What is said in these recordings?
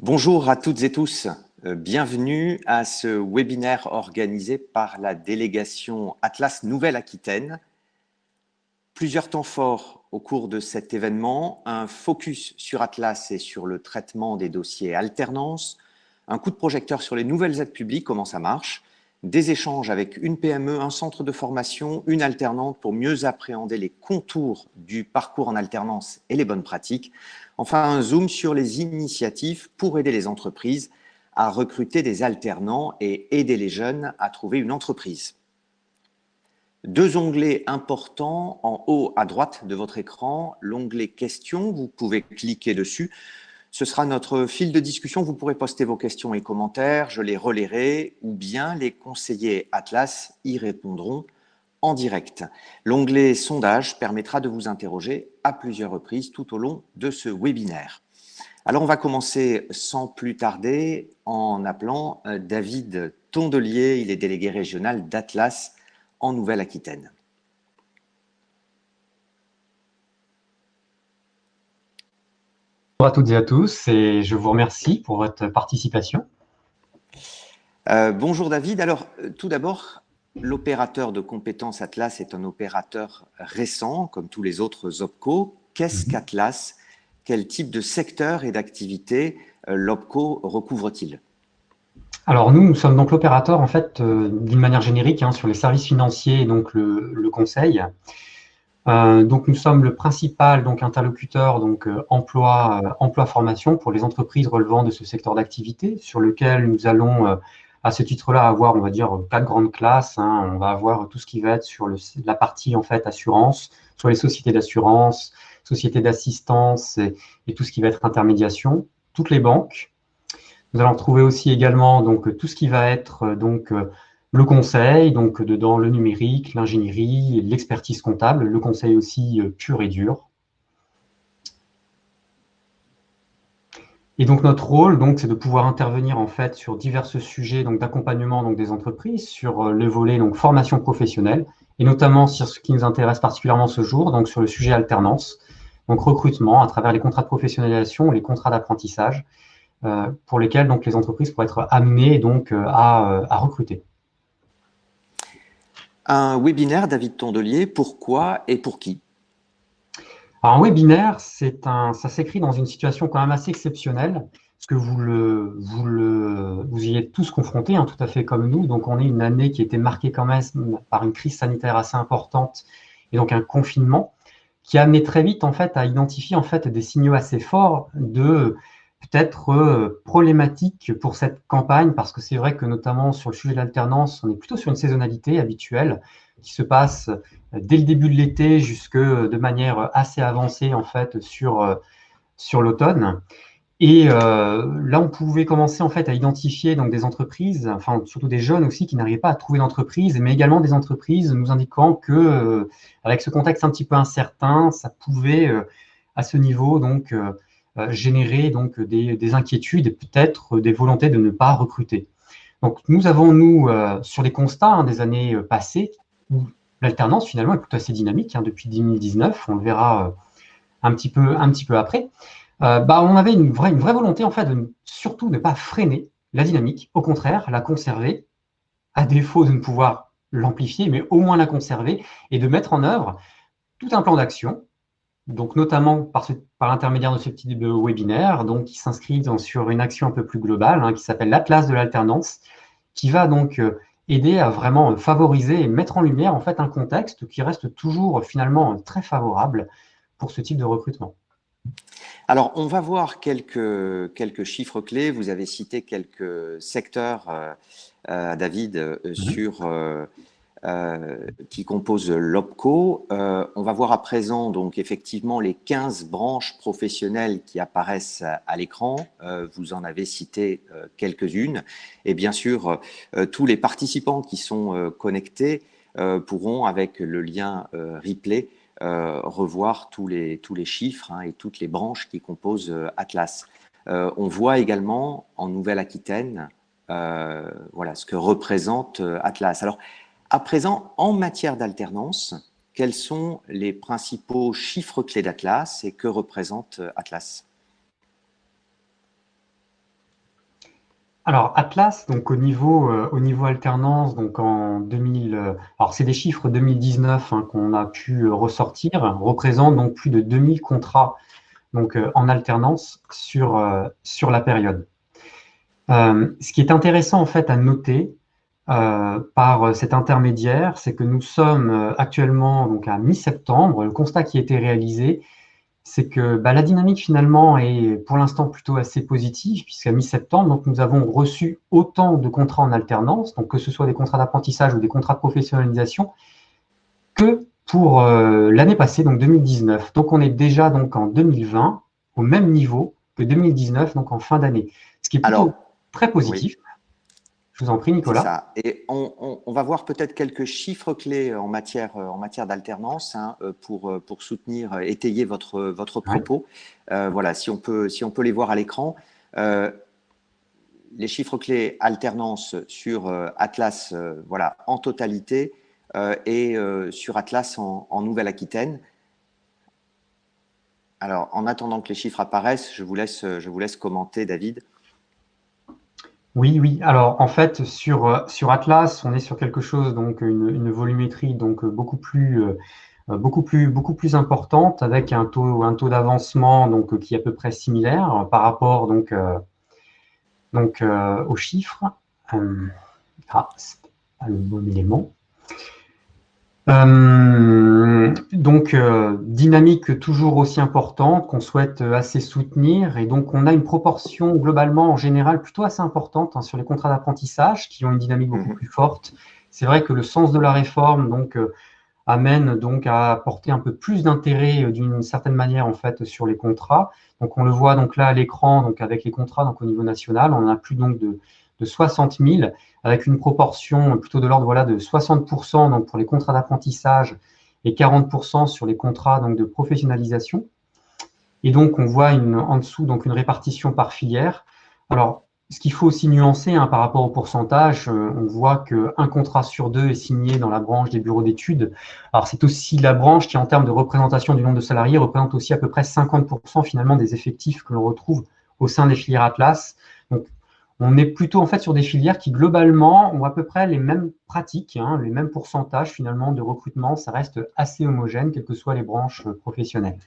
Bonjour à toutes et tous, bienvenue à ce webinaire organisé par la délégation Atlas Nouvelle-Aquitaine. Plusieurs temps forts au cours de cet événement, un focus sur Atlas et sur le traitement des dossiers alternance, un coup de projecteur sur les nouvelles aides publiques, comment ça marche, des échanges avec une PME, un centre de formation, une alternante pour mieux appréhender les contours du parcours en alternance et les bonnes pratiques. Enfin, un zoom sur les initiatives pour aider les entreprises à recruter des alternants et aider les jeunes à trouver une entreprise. Deux onglets importants en haut à droite de votre écran, l'onglet questions, vous pouvez cliquer dessus. Ce sera notre fil de discussion, vous pourrez poster vos questions et commentaires, je les relayerai ou bien les conseillers Atlas y répondront en direct. L'onglet sondage permettra de vous interroger à plusieurs reprises tout au long de ce webinaire. Alors on va commencer sans plus tarder en appelant David Tondelier, il est délégué régional d'Atlas en Nouvelle-Aquitaine. Bonjour à toutes et à tous et je vous remercie pour votre participation. Bonjour David. Alors tout d'abord, l'opérateur de compétences Atlas est un opérateur récent comme tous les autres OPCO. Qu'est-ce qu'Atlas? Quel type de secteur et d'activité l'OPCO recouvre-t-il? Alors nous sommes donc l'opérateur en fait d'une manière générique sur les services financiers et donc le conseil. Donc nous sommes le principal interlocuteur emploi formation pour les entreprises relevant de ce secteur d'activité sur lequel nous allons à ce titre-là avoir, on va dire, 4 grandes classes. On va avoir tout ce qui va être sur la partie en fait assurance, sur les sociétés d'assurance, sociétés d'assistance et tout ce qui va être intermédiation, toutes les banques. Nous allons retrouver aussi également donc tout ce qui va être le conseil, donc dedans le numérique, l'ingénierie, l'expertise comptable, le conseil aussi pur et dur. Et donc notre rôle, c'est de pouvoir intervenir en fait sur divers sujets d'accompagnement des entreprises, sur le volet formation professionnelle, et notamment sur ce qui nous intéresse particulièrement ce jour, donc sur le sujet alternance, donc recrutement à travers les contrats de professionnalisation, les contrats d'apprentissage, pour lesquels les entreprises pourraient être amenées à recruter. Un webinaire, David Tondelier, pourquoi et pour qui? Alors, un webinaire, ça s'écrit dans une situation quand même assez exceptionnelle, parce que vous y êtes tous confrontés, tout à fait comme nous. Donc, on est une année qui a été marquée quand même par une crise sanitaire assez importante et donc un confinement qui a amené très vite en fait à identifier en fait des signaux assez forts de peut-être problématiques pour cette campagne, parce que c'est vrai que notamment sur le sujet de l'alternance, on est plutôt sur une saisonnalité habituelle qui se passe dès le début de l'été jusque de manière assez avancée en fait sur l'automne. Et là, on pouvait commencer en fait à identifier des entreprises, enfin surtout des jeunes aussi qui n'arrivaient pas à trouver d'entreprise, mais également des entreprises nous indiquant que avec ce contexte un petit peu incertain, ça pouvait à ce niveau générer des inquiétudes et peut-être des volontés de ne pas recruter. Donc nous avons sur des constats des années passées où l'alternance finalement est plutôt assez dynamique depuis 2019, on le verra un petit peu après. On avait une vraie volonté en fait de surtout ne pas freiner la dynamique, au contraire, la conserver, à défaut de ne pouvoir l'amplifier, mais au moins la conserver et de mettre en œuvre tout un plan d'action, donc notamment par l'intermédiaire de ce type de webinaire, qui s'inscrit sur une action un peu plus globale, qui s'appelle l'Atlas de l'alternance, qui va aider à vraiment favoriser et mettre en lumière en fait un contexte qui reste toujours finalement très favorable pour ce type de recrutement. Alors, on va voir quelques chiffres clés. Vous avez cité quelques secteurs, David, qui composent l'OPCO. On va voir à présent donc effectivement les 15 branches professionnelles qui apparaissent à l'écran. Vous en avez cité quelques-unes. Et bien sûr, tous les participants qui sont connectés pourront, avec le lien replay, revoir tous les chiffres et toutes les branches qui composent Atlas. On voit également en Nouvelle-Aquitaine voilà, ce que représente Atlas. Alors, à présent, en matière d'alternance, quels sont les principaux chiffres clés d'Atlas et que représente Atlas? Alors, Atlas, donc au niveau alternance, donc en 2000, alors c'est des chiffres 2019 qu'on a pu ressortir, représente donc plus de 2000 contrats donc, en alternance sur la période. Ce qui est intéressant en fait à noter par cet intermédiaire, c'est que nous sommes actuellement donc à mi-septembre. Le constat qui a été réalisé, c'est que bah, la dynamique finalement est pour l'instant plutôt assez positive, puisqu'à mi-septembre, donc nous avons reçu autant de contrats en alternance, donc que ce soit des contrats d'apprentissage ou des contrats de professionnalisation, que pour l'année passée, donc 2019. Donc on est déjà donc en 2020 au même niveau que 2019, donc en fin d'année, ce qui est plutôt Alors, très oui, positif. Je vous en prie, c'est Nicolas. ça. Et on va voir peut-être quelques chiffres clés en matière d'alternance hein, pour soutenir, étayer votre Ouais. propos. Voilà, si on peut les voir à l'écran. Euh, les chiffres clés alternance sur Atlas voilà, en totalité et sur Atlas en Nouvelle-Aquitaine. Alors, en attendant que les chiffres apparaissent, je vous laisse commenter, David. Oui, oui. Alors, en fait, sur Atlas, on est sur quelque chose, donc une volumétrie donc beaucoup plus importante, avec un taux d'avancement donc qui est à peu près similaire par rapport aux chiffres. Euh, c'est pas le bon élément. Dynamique toujours aussi importante qu'on souhaite assez soutenir. Et donc, on a une proportion globalement, en général, plutôt assez importante sur les contrats d'apprentissage qui ont une dynamique beaucoup Mhm. plus forte. C'est vrai que le sens de la réforme amène donc à apporter un peu plus d'intérêt d'une certaine manière en fait sur les contrats. Donc, on le voit donc là à l'écran, donc avec les contrats donc au niveau national, on en a plus donc de 60 000 avec une proportion plutôt de l'ordre voilà, de 60% donc pour les contrats d'apprentissage et 40% sur les contrats donc de professionnalisation. Et donc, on voit en dessous donc une répartition par filière. Alors, ce qu'il faut aussi nuancer par rapport au pourcentage, on voit qu'un contrat sur deux est signé dans la branche des bureaux d'études. Alors, c'est aussi la branche qui, en termes de représentation du nombre de salariés, représente aussi à peu près 50% finalement des effectifs que l'on retrouve au sein des filières Atlas. Donc, on est plutôt en fait sur des filières qui globalement ont à peu près les mêmes pratiques, les mêmes pourcentages finalement de recrutement. Ça reste assez homogène, quelles que soient les branches professionnelles.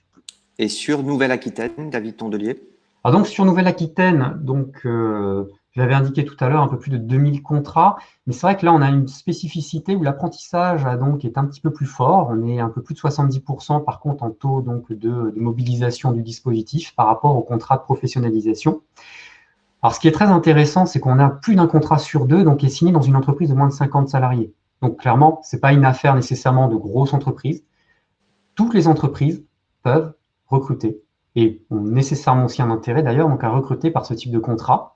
Et sur Nouvelle-Aquitaine, David Tondelier? Alors donc sur Nouvelle-Aquitaine, je l'avais indiqué tout à l'heure, un peu plus de 2000 contrats, mais c'est vrai que là on a une spécificité où l'apprentissage est un petit peu plus fort. On est un peu plus de 70% par contre en taux de mobilisation du dispositif par rapport au contrat de professionnalisation. Alors ce qui est très intéressant, c'est qu'on a plus d'un contrat sur deux qui est signé dans une entreprise de moins de 50 salariés. Donc clairement, ce n'est pas une affaire nécessairement de grosses entreprises. Toutes les entreprises peuvent recruter et ont nécessairement aussi un intérêt d'ailleurs à recruter par ce type de contrat.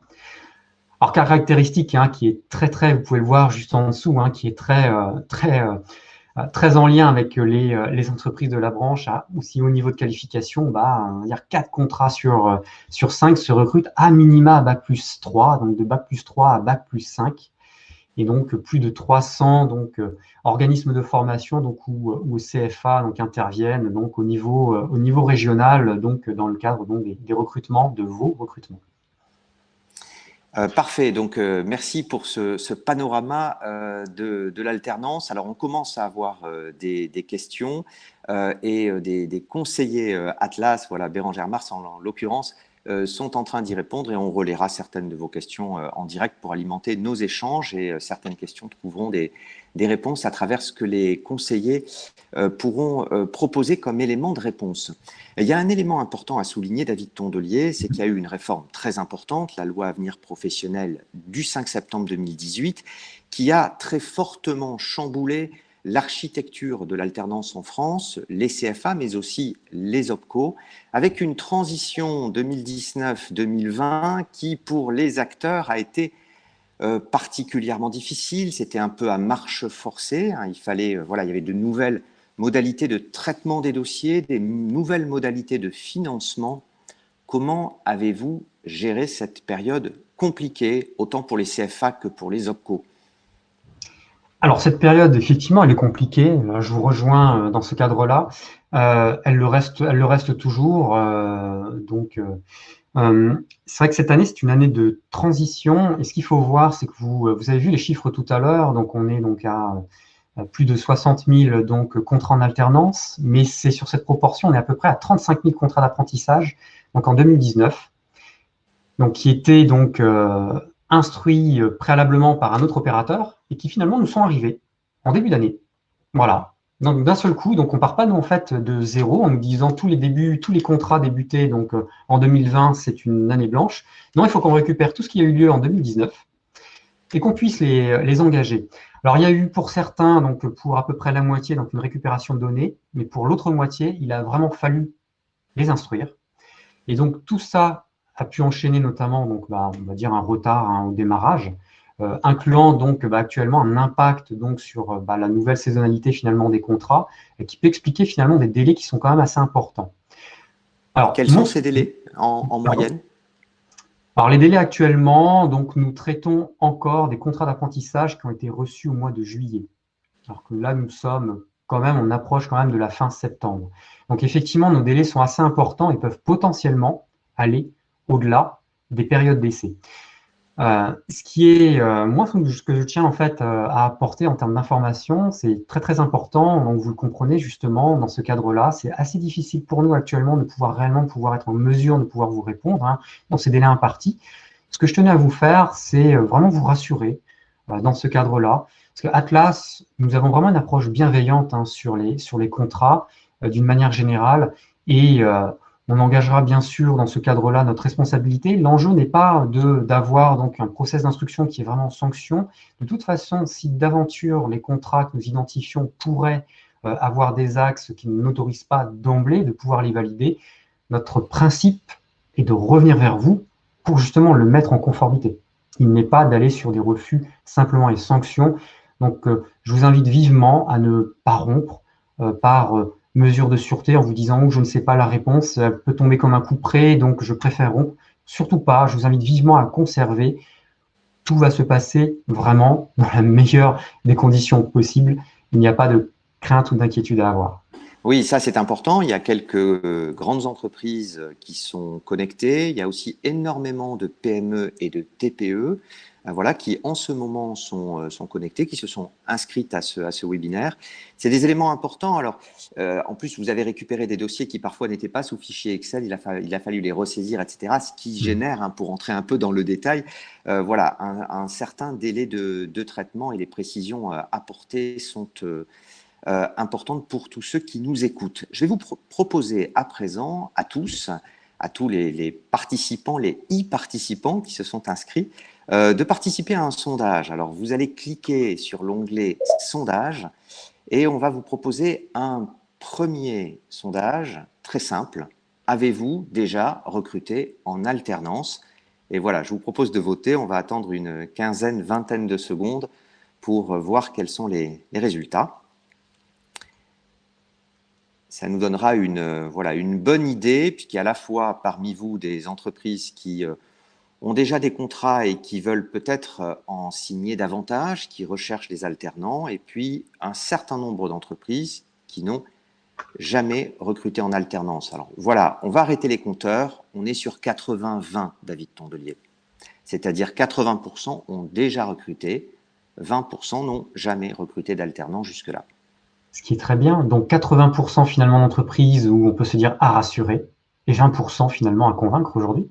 Alors caractéristique qui est très, vous pouvez le voir juste en dessous, qui est très en lien avec les entreprises de la branche, aussi au niveau de qualification, on va dire 4 contrats sur 5 se recrutent à minima à bac+3, donc de bac+3 à bac+5. Et donc plus de 300 organismes de formation où CFA interviennent au niveau régional dans le cadre des recrutements, de vos recrutements. Parfait, donc merci pour ce panorama de l'alternance. Alors on commence à avoir des questions et des conseillers Atlas, voilà Bérangère Mars en l'occurrence, sont en train d'y répondre et on relaiera certaines de vos questions en direct pour alimenter nos échanges et certaines questions trouveront des réponses à travers ce que les conseillers pourront proposer comme élément de réponse. Il y a un élément important à souligner, David Tondelier, c'est qu'il y a eu une réforme très importante, la loi Avenir professionnel du 5 septembre 2018, qui a très fortement chamboulé l'architecture de l'alternance en France, les CFA, mais aussi les OPCO, avec une transition 2019-2020 qui, pour les acteurs, a été particulièrement difficile. C'était un peu à marche forcée. Il fallait, voilà, il y avait de nouvelles modalités de traitement des dossiers, des nouvelles modalités de financement. Comment avez-vous géré cette période compliquée, autant pour les CFA que pour les OPCO? Alors cette période, effectivement, elle est compliquée. Je vous rejoins dans ce cadre-là. Elle le reste toujours. C'est vrai que cette année, c'est une année de transition. Et ce qu'il faut voir, c'est que vous avez vu les chiffres tout à l'heure. Donc, on est donc à plus de 60 000 donc, contrats en alternance. Mais c'est sur cette proportion, on est à peu près à 35 000 contrats d'apprentissage donc en 2019, donc, qui étaient donc, instruits préalablement par un autre opérateur et qui finalement nous sont arrivés en début d'année. Voilà. Donc d'un seul coup, donc on part pas nous en fait de zéro en nous disant tous les contrats débutés donc en 2020, c'est une année blanche. Non, il faut qu'on récupère tout ce qui a eu lieu en 2019 et qu'on puisse les engager. Alors il y a eu pour certains, donc pour à peu près la moitié, donc une récupération de données, mais pour l'autre moitié, il a vraiment fallu les instruire. Et donc tout ça a pu enchaîner notamment donc on va dire un retard au démarrage, incluant donc actuellement un impact donc sur la nouvelle saisonnalité finalement des contrats, qui peut expliquer finalement des délais qui sont quand même assez importants. Alors, Quels sont ces délais en pardon. moyenne? Alors les délais actuellement, donc nous traitons encore des contrats d'apprentissage qui ont été reçus au mois de juillet. Alors que là, nous sommes quand même, on approche quand même de la fin septembre. Donc effectivement, nos délais sont assez importants et peuvent potentiellement aller au-delà des périodes d'essai. Ce qui est, moi, ce que je tiens en fait à apporter en termes d'information, c'est très très important. Donc vous le comprenez justement dans ce cadre-là, c'est assez difficile pour nous actuellement de pouvoir réellement pouvoir être en mesure de pouvoir vous répondre dans ces délais impartis. Ce que je tenais à vous faire, c'est vraiment vous rassurer dans ce cadre-là. Parce que Atlas, nous avons vraiment une approche bienveillante sur les contrats d'une manière générale et on engagera bien sûr dans ce cadre-là notre responsabilité. L'enjeu n'est pas d'avoir donc un process d'instruction qui est vraiment sanction. De toute façon, si d'aventure les contrats que nous identifions pourraient avoir des axes qui ne n'autorisent pas d'emblée de pouvoir les valider, notre principe est de revenir vers vous pour justement le mettre en conformité. Il n'est pas d'aller sur des refus simplement et sanctions. Donc, je vous invite vivement à ne pas rompre par mesure de sûreté en vous disant oh, je ne sais pas la réponse, elle peut tomber comme un coup près, donc je préfère rompre. Surtout pas, je vous invite vivement à conserver. Tout va se passer vraiment dans la meilleure des conditions possibles. Il n'y a pas de crainte ou d'inquiétude à avoir. Oui, ça c'est important. Il y a quelques grandes entreprises qui sont connectées. Il y a aussi énormément de PME et de TPE voilà, qui en ce moment sont connectées, qui se sont inscrites à ce webinaire. C'est des éléments importants. Alors, en plus, vous avez récupéré des dossiers qui parfois n'étaient pas sous fichier Excel. Il a fallu les ressaisir, etc. Ce qui génère, pour entrer un peu dans le détail, voilà, un certain délai de traitement et les précisions apportées sont importante pour tous ceux qui nous écoutent. Je vais vous proposer à présent à tous les participants, les e-participants qui se sont inscrits, de participer à un sondage. Alors, vous allez cliquer sur l'onglet « Sondage » et on va vous proposer un premier sondage très simple. Avez-vous déjà recruté en alternance? Et voilà, je vous propose de voter. On va attendre une quinzaine, vingtaine de secondes pour voir quels sont les résultats. Ça nous donnera voilà, une bonne idée, puisqu'il y a à la fois parmi vous des entreprises qui ont déjà des contrats et qui veulent peut-être en signer davantage, qui recherchent des alternants, et puis un certain nombre d'entreprises qui n'ont jamais recruté en alternance. Alors voilà, on va arrêter les compteurs, on est sur 80-20, David Tondelier. C'est-à-dire 80% ont déjà recruté, 20% n'ont jamais recruté d'alternants jusque-là. Ce qui est très bien. Donc 80% finalement d'entreprises où on peut se dire à rassurer et 20% finalement à convaincre aujourd'hui.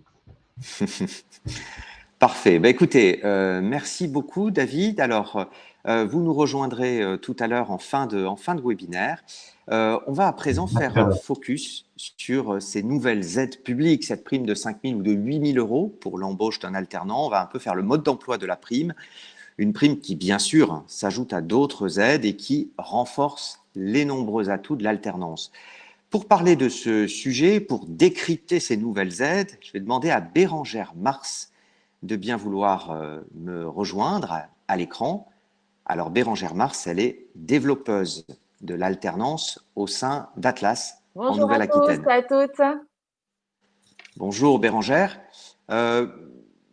Parfait. Bah, écoutez, merci beaucoup, David. Alors, vous nous rejoindrez tout à l'heure en fin de webinaire. On va à présent faire un focus sur ces nouvelles aides publiques, cette prime de 5 000 ou de 8 000 euros pour l'embauche d'un alternant. On va un peu faire le mode d'emploi de la prime. Une prime qui, bien sûr, s'ajoute à d'autres aides et qui renforce les nombreux atouts de l'alternance. Pour parler de ce sujet, pour décrypter ces nouvelles aides, je vais demander à Bérangère Mars de bien vouloir me rejoindre à l'écran. Alors, Bérangère Mars, elle est développeuse de l'alternance au sein d'Atlas en Nouvelle-Aquitaine. Bonjour à tous et à toutes. Bonjour Bérangère.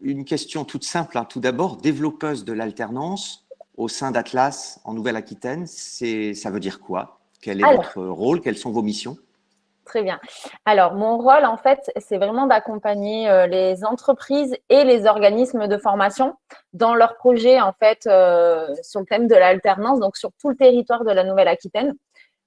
Une question toute simple. Tout d'abord, développeuse de l'alternance au sein d'Atlas en Nouvelle-Aquitaine, ça veut dire quoi? Quel est votre rôle? Quelles sont vos missions? Très bien. Alors, mon rôle, en fait, c'est vraiment d'accompagner les entreprises et les organismes de formation dans leurs projets, en fait, sur le thème de l'alternance, donc sur tout le territoire de la Nouvelle-Aquitaine.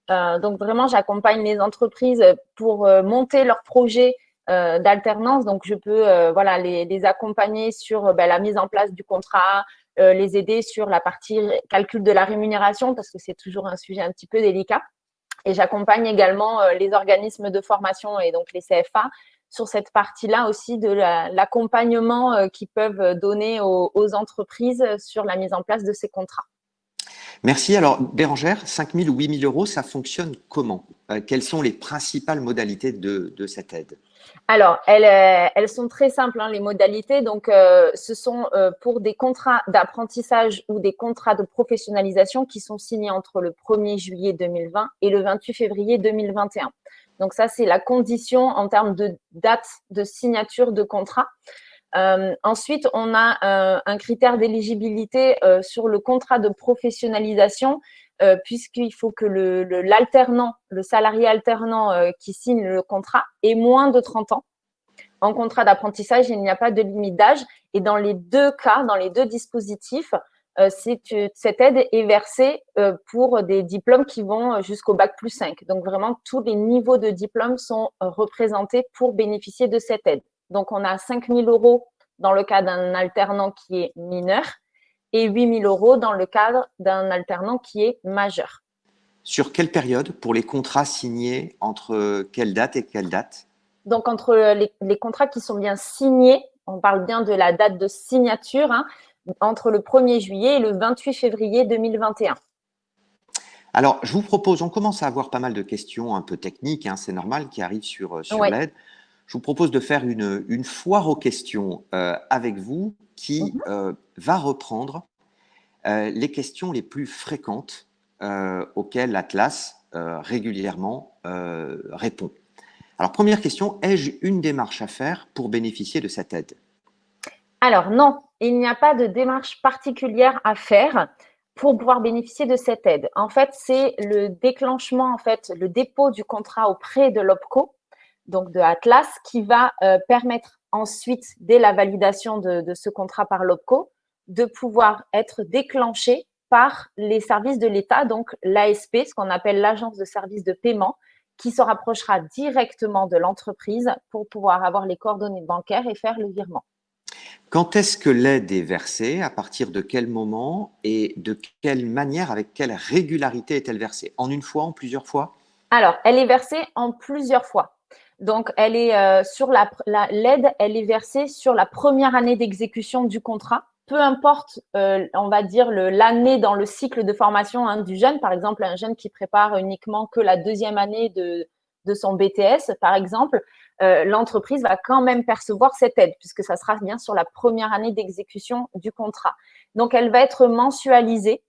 Donc, vraiment, j'accompagne les entreprises pour monter leurs projets d'alternance. Donc, je peux voilà, les accompagner sur la mise en place du contrat, les aider sur la partie calcul de la rémunération, parce que c'est toujours un sujet un petit peu délicat. Et j'accompagne également les organismes de formation et donc les CFA sur cette partie-là aussi de l'accompagnement qu'ils peuvent donner aux entreprises sur la mise en place de ces contrats. Merci. Alors, Bérangère, 5 000 ou 8 000 euros, ça fonctionne comment? Quelles sont les principales modalités de cette aide? Alors, elles sont très simples, hein, les modalités. Donc, ce sont pour des contrats d'apprentissage ou des contrats de professionnalisation qui sont signés entre le 1er juillet 2020 et le 28 février 2021. Donc, ça, c'est la condition en termes de date de signature de contrat. Ensuite, on a un critère d'éligibilité sur le contrat de professionnalisation, puisqu'il faut que l'alternant, le salarié alternant qui signe le contrat ait moins de 30 ans. En contrat d'apprentissage, il n'y a pas de limite d'âge. Et dans les deux cas, dans les deux dispositifs, cette aide est versée pour des diplômes qui vont jusqu'au bac+5. Donc, vraiment, tous les niveaux de diplômes sont représentés pour bénéficier de cette aide. Donc, on a 5 000 euros dans le cas d'un alternant qui est mineur et 8 000 euros dans le cadre d'un alternant qui est majeur. Sur quelle période pour les contrats signés entre quelle date et quelle date? Donc, entre les contrats qui sont bien signés, on parle bien de la date de signature, hein, entre le 1er juillet et le 28 février 2021. Alors, je vous propose, on commence à avoir pas mal de questions un peu techniques, hein, c'est normal, qui arrivent sur Ouais. l'aide. Je vous propose de faire une foire aux questions avec vous qui va reprendre les questions les plus fréquentes auxquelles l'Atlas régulièrement répond. Alors, première question, ai-je une démarche à faire pour bénéficier de cette aide? Alors non, il n'y a pas de démarche particulière à faire pour pouvoir bénéficier de cette aide. En fait, c'est le déclenchement, en fait, le dépôt du contrat auprès de l'OPCO, donc de Atlas, qui va permettre ensuite, dès la validation de ce contrat par l'OPCO, de pouvoir être déclenché par les services de l'État, donc l'ASP, ce qu'on appelle l'Agence de services de paiement, qui se rapprochera directement de l'entreprise pour pouvoir avoir les coordonnées bancaires et faire le virement. Quand est-ce que l'aide est versée? À partir de quel moment? Et de quelle manière, avec quelle régularité est-elle versée? En une fois, en plusieurs fois? Alors, elle est versée en plusieurs fois. Donc, elle est sur l'aide, elle est versée sur la première année d'exécution du contrat. Peu importe, on va dire, l'année dans le cycle de formation du jeune. Par exemple, un jeune qui prépare uniquement que la deuxième année de son BTS, par exemple, l'entreprise va quand même percevoir cette aide puisque ça sera bien sur la première année d'exécution du contrat. Donc, elle va être mensualisée.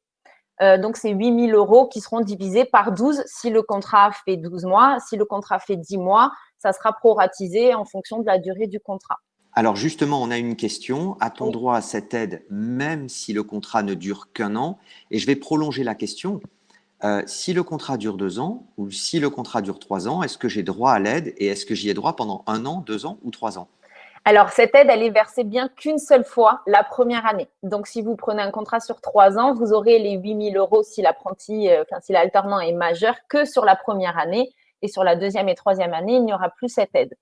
Donc, c'est 8 000 euros qui seront divisés par 12 si le contrat fait 12 mois. Si le contrat fait 10 mois, ça sera proratisé en fonction de la durée du contrat. Alors justement, on a une question. A-t-on Oui. droit à cette aide même si le contrat ne dure qu'un an? Et je vais prolonger la question. Si le contrat dure 2 ans ou si le contrat dure 3 ans, est-ce que j'ai droit à l'aide et est-ce que j'y ai droit pendant 1 an, 2 ans ou 3 ans? Alors, cette aide, elle est versée bien qu'une seule fois la première année. Donc, si vous prenez un contrat sur 3 ans, vous aurez les 8 000 euros si si l'alternant est majeur que sur la première année. Et sur la deuxième et troisième année, il n'y aura plus cette aide.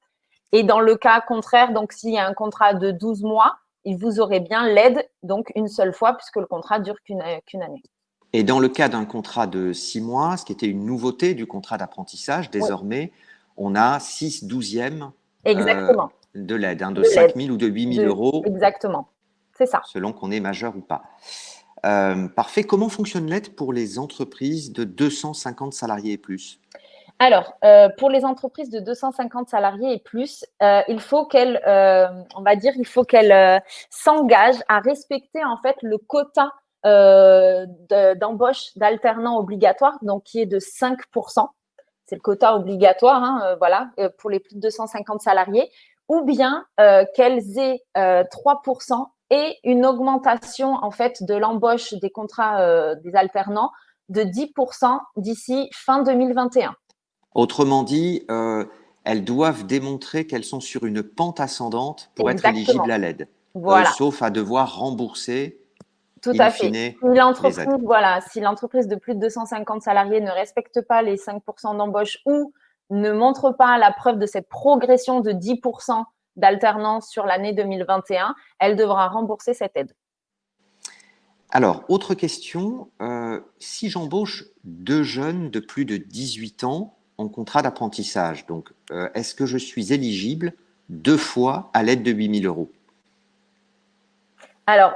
Et dans le cas contraire, donc s'il y a un contrat de 12 mois, vous aurez bien l'aide, donc une seule fois, puisque le contrat dure qu'une année. Et dans le cas d'un contrat de 6 mois, ce qui était une nouveauté du contrat d'apprentissage, Oui, désormais, on a 6/12 exactement. de l'aide, hein, de De l'aide. 5 000 ou de 8 000 euros, Exactement. C'est ça. selon qu'on est majeur ou pas. Parfait. Comment fonctionne l'aide pour les entreprises de 250 salariés et plus? Alors, pour les entreprises de 250 salariés et plus, il faut qu'elles, s'engagent à respecter en fait le quota d'embauche d'alternants obligatoires, donc qui est de 5%. C'est le quota obligatoire, hein, voilà, pour les plus de 250 salariés, ou bien qu'elles aient 3% et une augmentation en fait de l'embauche des contrats des alternants de 10% d'ici fin 2021. Autrement dit, elles doivent démontrer qu'elles sont sur une pente ascendante pour être Exactement. éligibles à l'aide, Voilà. sauf à devoir rembourser Tout in à fait. fine Si les l'entreprise, aides. voilà, si l'entreprise de plus de 250 salariés ne respecte pas les 5% d'embauche ou ne montre pas la preuve de cette progression de 10% d'alternance sur l'année 2021, elle devra rembourser cette aide. Alors, autre question, si j'embauche 2 jeunes de plus de 18 ans en contrat d'apprentissage, donc est-ce que je suis éligible 2 fois à l'aide de 8 000 €? Alors,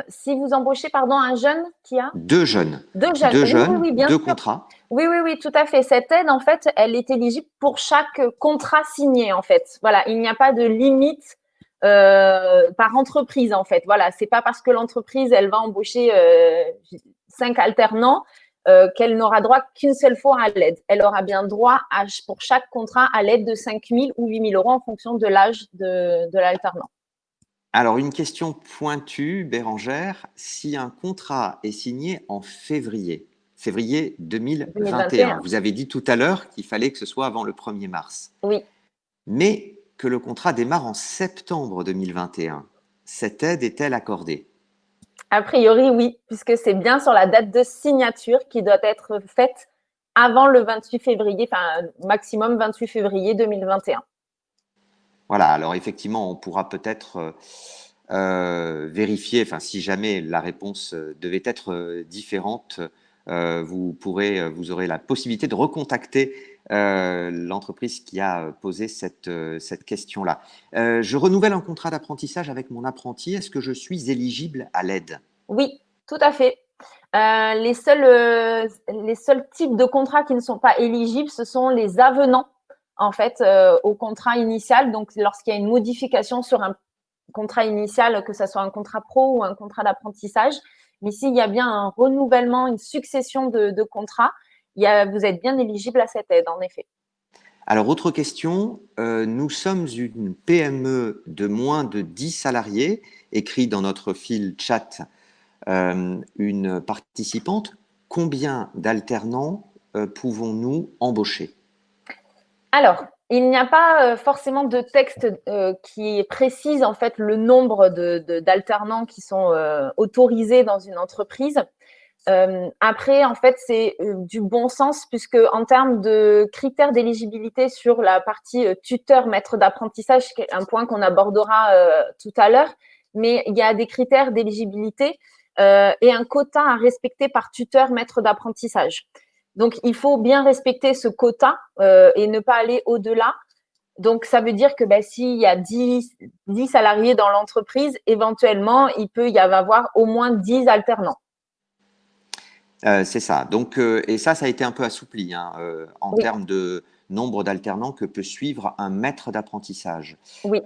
si vous embauchez, pardon, un jeune qui a 2 jeunes. 2 jeunes. 2 Oui, oui, jeunes, oui, bien 2 sûr. contrats. Oui, oui, oui, tout à fait. Cette aide, en fait, elle est éligible pour chaque contrat signé, en fait. Voilà, il n'y a pas de limite par entreprise, en fait. Voilà, c'est pas parce que l'entreprise, elle va embaucher 5 alternants qu'elle n'aura droit qu'une seule fois à l'aide. Elle aura bien droit pour chaque contrat à l'aide de 5 000 ou 8 000 € en fonction de l'âge de l'alternant. Alors, une question pointue, Bérangère, si un contrat est signé en février 2021, 2021. vous avez dit tout à l'heure qu'il fallait que ce soit avant le 1er mars, Oui. mais que le contrat démarre en septembre 2021, cette aide est-elle accordée? A priori, oui, puisque c'est bien sur la date de signature qui doit être faite avant le 28 février, enfin maximum 28 février 2021. Voilà, alors effectivement, on pourra peut-être vérifier, enfin si jamais la réponse devait être différente, vous aurez la possibilité de recontacter l'entreprise qui a posé cette question-là. Je renouvelle un contrat d'apprentissage avec mon apprenti. Est-ce que je suis éligible à l'aide? Oui, tout à fait. Les seuls types de contrats qui ne sont pas éligibles, ce sont les avenants, en fait, au contrat initial. Donc, lorsqu'il y a une modification sur un contrat initial, que ce soit un contrat pro ou un contrat d'apprentissage. Mais s'il y a bien un renouvellement, une succession de contrats, vous êtes bien éligible à cette aide, en effet. Alors, autre question, nous sommes une PME de moins de 10 salariés, écrit dans notre fil chat une participante. Combien d'alternants pouvons-nous embaucher? Alors, il n'y a pas forcément de texte qui précise en fait le nombre d'alternants qui sont autorisés dans une entreprise. Après, en fait, c'est du bon sens puisque en termes de critères d'éligibilité sur la partie tuteur maître d'apprentissage, un point qu'on abordera tout à l'heure, mais il y a des critères d'éligibilité et un quota à respecter par tuteur maître d'apprentissage. Donc, il faut bien respecter ce quota et ne pas aller au-delà. Donc, ça veut dire que s'il y a 10 salariés dans l'entreprise, éventuellement, il peut y avoir au moins 10 alternants. C'est ça. Donc, et ça a été un peu assoupli hein, en Oui. termes de nombre d'alternants que peut suivre un maître d'apprentissage. Oui.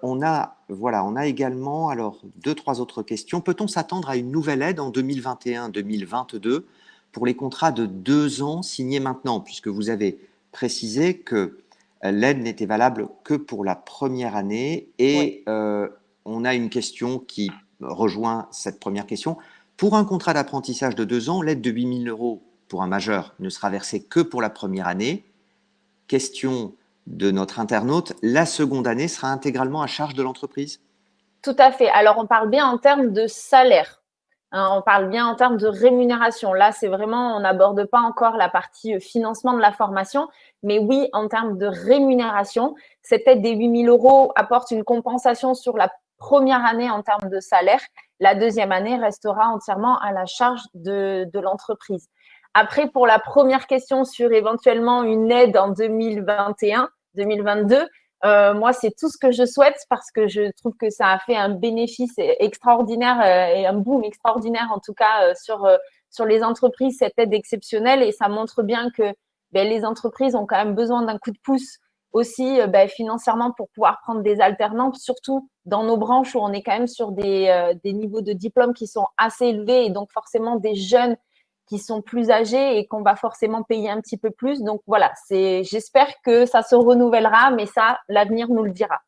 On a également alors 2-3 autres questions. Peut-on s'attendre à une nouvelle aide en 2021-2022 pour les contrats de 2 ans signés maintenant, puisque vous avez précisé que l'aide n'était valable que pour la première année et on a une question qui rejoint cette première question. Pour un contrat d'apprentissage de 2 ans, l'aide de 8 000 € pour un majeur ne sera versée que pour la première année. Question de notre internaute, la seconde année sera intégralement à charge de l'entreprise? Tout à fait. Alors, on parle bien en termes de salaire. Hein, on parle bien en termes de rémunération. Là, c'est vraiment, on n'aborde pas encore la partie financement de la formation. Mais oui, en termes de rémunération, cette aide des 8 000 € apporte une compensation sur la première année en termes de salaire. La deuxième année restera entièrement à la charge de l'entreprise. Après, pour la première question sur éventuellement une aide en 2021, 2022, moi, c'est tout ce que je souhaite parce que je trouve que ça a fait un bénéfice extraordinaire et un boom extraordinaire, en tout cas, sur les entreprises, cette aide exceptionnelle. Et ça montre bien que les entreprises ont quand même besoin d'un coup de pouce aussi financièrement pour pouvoir prendre des alternants, surtout dans nos branches où on est quand même sur des niveaux de diplôme qui sont assez élevés et donc forcément des jeunes qui sont plus âgés et qu'on va forcément payer un petit peu plus. Donc voilà, j'espère que ça se renouvellera, mais ça, l'avenir nous le dira.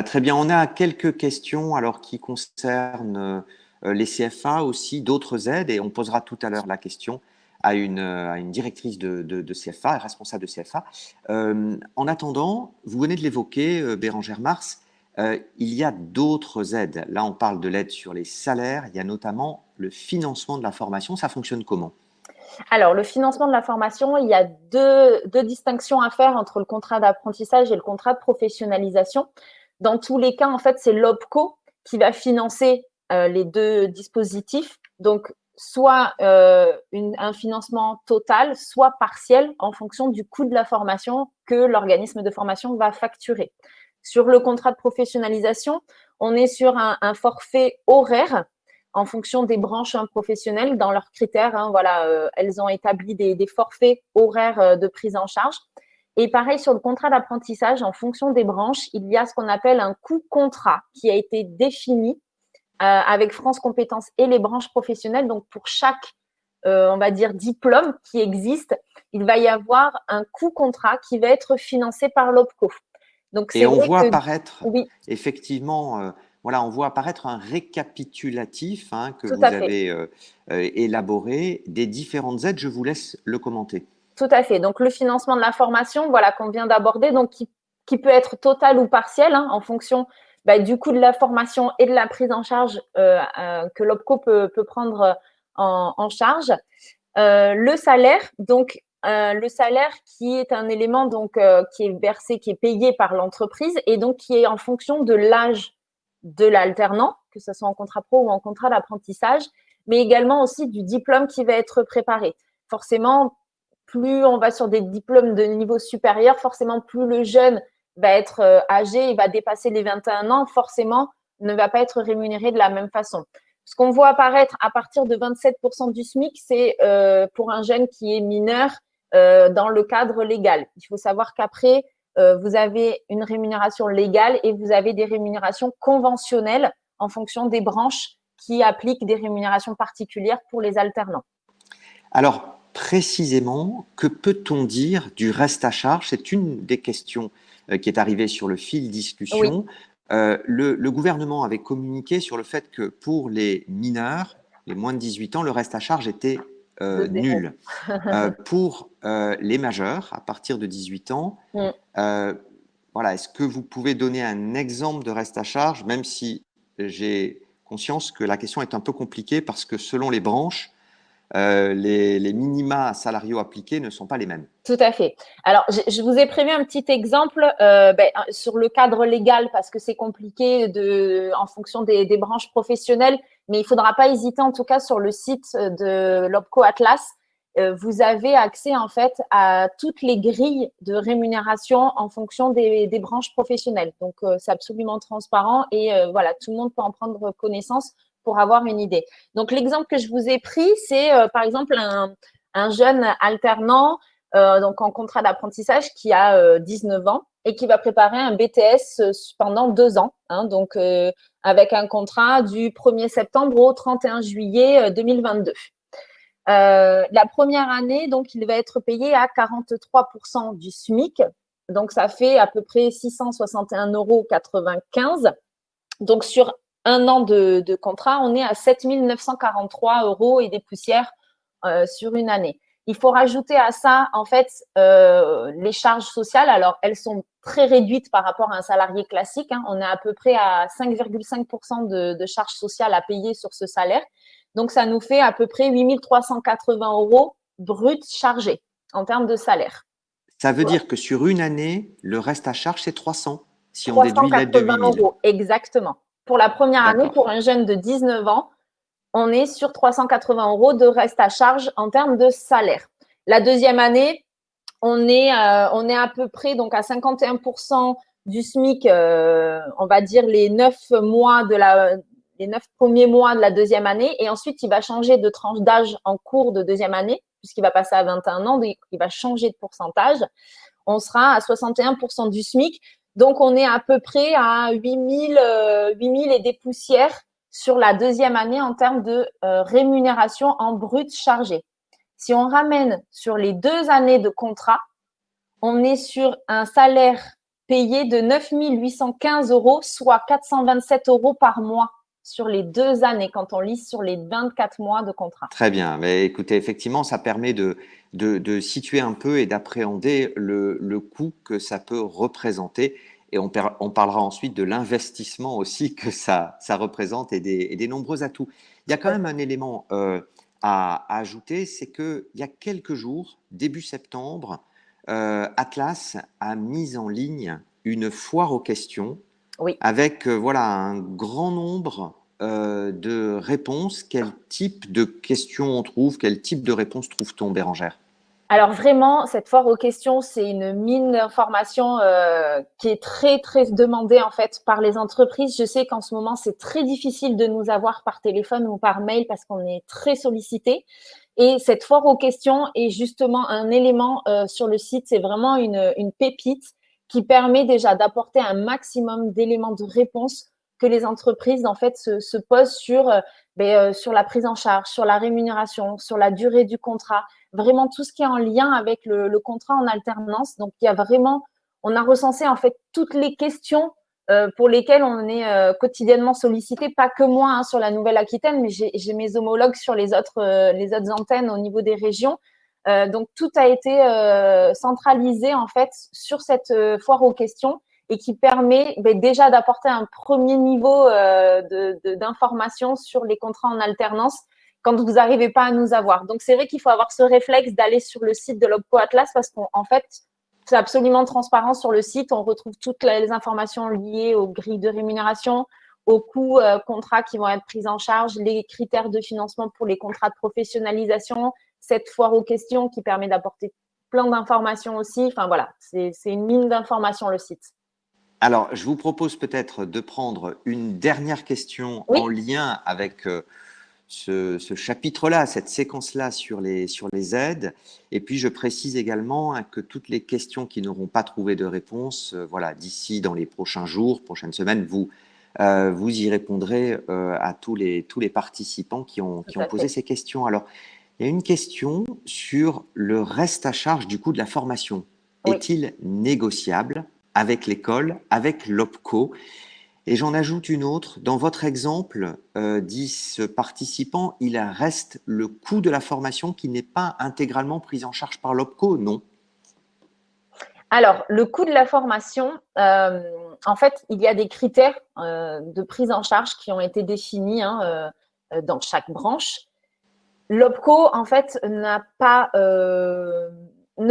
Très bien, on a quelques questions alors qui concernent les CFA aussi, d'autres aides, et on posera tout à l'heure la question à une directrice de CFA, responsable de CFA. En attendant, vous venez de l'évoquer, Bérangère Mars, il y a d'autres aides. Là, on parle de l'aide sur les salaires, il y a notamment le financement de la formation. Ça fonctionne comment? Alors, le financement de la formation, il y a deux distinctions à faire entre le contrat d'apprentissage et le contrat de professionnalisation. Dans tous les cas, en fait, c'est l'OPCO qui va financer les deux dispositifs. Donc, soit un financement total, soit partiel en fonction du coût de la formation que l'organisme de formation va facturer. Sur le contrat de professionnalisation, on est sur un forfait horaire en fonction des branches professionnelles dans leurs critères. Voilà, elles ont établi des forfaits horaires de prise en charge. Et pareil, sur le contrat d'apprentissage, en fonction des branches, il y a ce qu'on appelle un coût contrat qui a été défini avec France Compétences et les branches professionnelles. Donc, pour chaque, on va dire, diplôme qui existe, il va y avoir un coût contrat qui va être financé par l'OPCO. Donc, Et on voit apparaître, oui, effectivement, voilà, on voit apparaître un récapitulatif que tout vous à fait. avez élaboré des différentes aides. Je vous laisse le commenter. Tout à fait. Donc, le financement de la formation, voilà, qu'on vient d'aborder, donc qui peut être total ou partiel en fonction du coût de la formation et de la prise en charge que l'OPCO peut prendre en charge. Le salaire, donc le salaire qui est un élément donc qui est versé, qui est payé par l'entreprise et donc qui est en fonction de l'âge de l'alternant, que ce soit en contrat pro ou en contrat d'apprentissage, mais également aussi du diplôme qui va être préparé. Forcément, plus on va sur des diplômes de niveau supérieur, forcément plus le jeune va être âgé, il va dépasser les 21 ans, forcément ne va pas être rémunéré de la même façon. Ce qu'on voit apparaître à partir de 27% du SMIC, c'est pour un jeune qui est mineur dans le cadre légal. Il faut savoir qu'après, vous avez une rémunération légale et vous avez des rémunérations conventionnelles en fonction des branches qui appliquent des rémunérations particulières pour les alternants. Alors, précisément, que peut-on dire du reste à charge? C'est une des questions qui est arrivée sur le fil discussion. Oui. Le gouvernement avait communiqué sur le fait que pour les mineurs, les moins de 18 ans, le reste à charge était nul. Pour les majeurs, à partir de 18 ans, voilà, est-ce que vous pouvez donner un exemple de reste à charge, même si j'ai conscience que la question est un peu compliquée parce que selon les branches, les minima salariaux appliqués ne sont pas les mêmes. Tout à fait. Alors, je vous ai prévu un petit exemple sur le cadre légal parce que c'est compliqué en fonction des branches professionnelles, mais il ne faudra pas hésiter en tout cas sur le site de l'OPCO Atlas. Vous avez accès en fait à toutes les grilles de rémunération en fonction des branches professionnelles. Donc, c'est absolument transparent et voilà, tout le monde peut en prendre connaissance pour avoir une idée. Donc, l'exemple que je vous ai pris, c'est par exemple un jeune alternant donc en contrat d'apprentissage qui a 19 ans et qui va préparer un BTS pendant 2 ans, donc avec un contrat du 1er septembre au 31 juillet 2022. La première année, donc, il va être payé à 43% du SMIC. Donc, ça fait à peu près 661,95 €. Donc, sur un an de contrat, on est à 7 943 € et des poussières sur une année. Il faut rajouter à ça, en fait, les charges sociales. Alors, elles sont très réduites par rapport à un salarié classique. On est à peu près à 5,5% de charges sociales à payer sur ce salaire. Donc, ça nous fait à peu près 8 380 € bruts chargés en termes de salaire. Ça veut dire que sur une année, le reste à charge, c'est 300, si on déduit l'aide de 8 000. 380 €, exactement. Pour la première année, pour un jeune de 19 ans, on est sur 380 € de reste à charge en termes de salaire. La deuxième année, on est à peu près donc à 51% du SMIC, on va dire les 9 premiers mois de la deuxième année. Et ensuite, il va changer de tranche d'âge en cours de deuxième année, puisqu'il va passer à 21 ans, donc il va changer de pourcentage. On sera à 61% du SMIC. Donc, on est à peu près à 8 000 et des poussières sur la deuxième année en termes de rémunération en brut chargé. Si on ramène sur les 2 années de contrat, on est sur un salaire payé de 9 815 €, soit 427 € par mois sur les 2 années, quand on lisse sur les 24 mois de contrat. Très bien. Mais écoutez, effectivement, ça permet de situer un peu et d'appréhender le coût que ça peut représenter. Et on parlera ensuite de l'investissement aussi que ça représente et des nombreux atouts. Il y a quand même un élément à ajouter, c'est qu'il y a quelques jours, début septembre, Atlas a mis en ligne une foire aux questions avec voilà, un grand nombre de réponses. Quel type de questions on trouve? Quel type de réponses trouve-t-on, Bérangère? Alors vraiment, cette foire aux questions, c'est une mine d'informations qui est très, très demandée en fait par les entreprises. Je sais qu'en ce moment, c'est très difficile de nous avoir par téléphone ou par mail parce qu'on est très sollicité. Et cette foire aux questions est justement un élément sur le site. C'est vraiment une pépite qui permet déjà d'apporter un maximum d'éléments de réponse que les entreprises en fait se posent sur la prise en charge, sur la rémunération, sur la durée du contrat, vraiment tout ce qui est en lien avec le contrat en alternance. Donc, il y a vraiment, on a recensé en fait toutes les questions pour lesquelles on est quotidiennement sollicité, pas que moi hein, sur la Nouvelle-Aquitaine, mais j'ai mes homologues sur les autres antennes au niveau des régions. Donc, tout a été centralisé en fait sur cette foire aux questions et qui permet déjà d'apporter un premier niveau d'information sur les contrats en alternance quand vous n'arrivez pas à nous avoir. Donc, c'est vrai qu'il faut avoir ce réflexe d'aller sur le site de l'Opco Atlas parce qu'en fait, c'est absolument transparent sur le site. On retrouve toutes les informations liées aux grilles de rémunération, aux coûts contrats qui vont être pris en charge, les critères de financement pour les contrats de professionnalisation, cette foire aux questions qui permet d'apporter plein d'informations aussi. Enfin, voilà, c'est une mine d'informations, le site. Alors, je vous propose peut-être de prendre une dernière question en lien avec ce chapitre-là, cette séquence-là sur les aides. Et puis, je précise également que toutes les questions qui n'auront pas trouvé de réponse, voilà, d'ici dans les prochains jours, prochaines semaines, vous y répondrez à tous les participants qui ont posé ces questions. Alors, il y a une question sur le reste à charge du coût de la formation. Est-il négociable avec l'école, avec l'OPCO? Et j'en ajoute une autre. Dans votre exemple, dit ce participant, il reste le coût de la formation qui n'est pas intégralement pris en charge par l'OPCO, non? Alors, le coût de la formation, en fait, il y a des critères de prise en charge qui ont été définis hein, dans chaque branche. L'OPCO, en fait, ne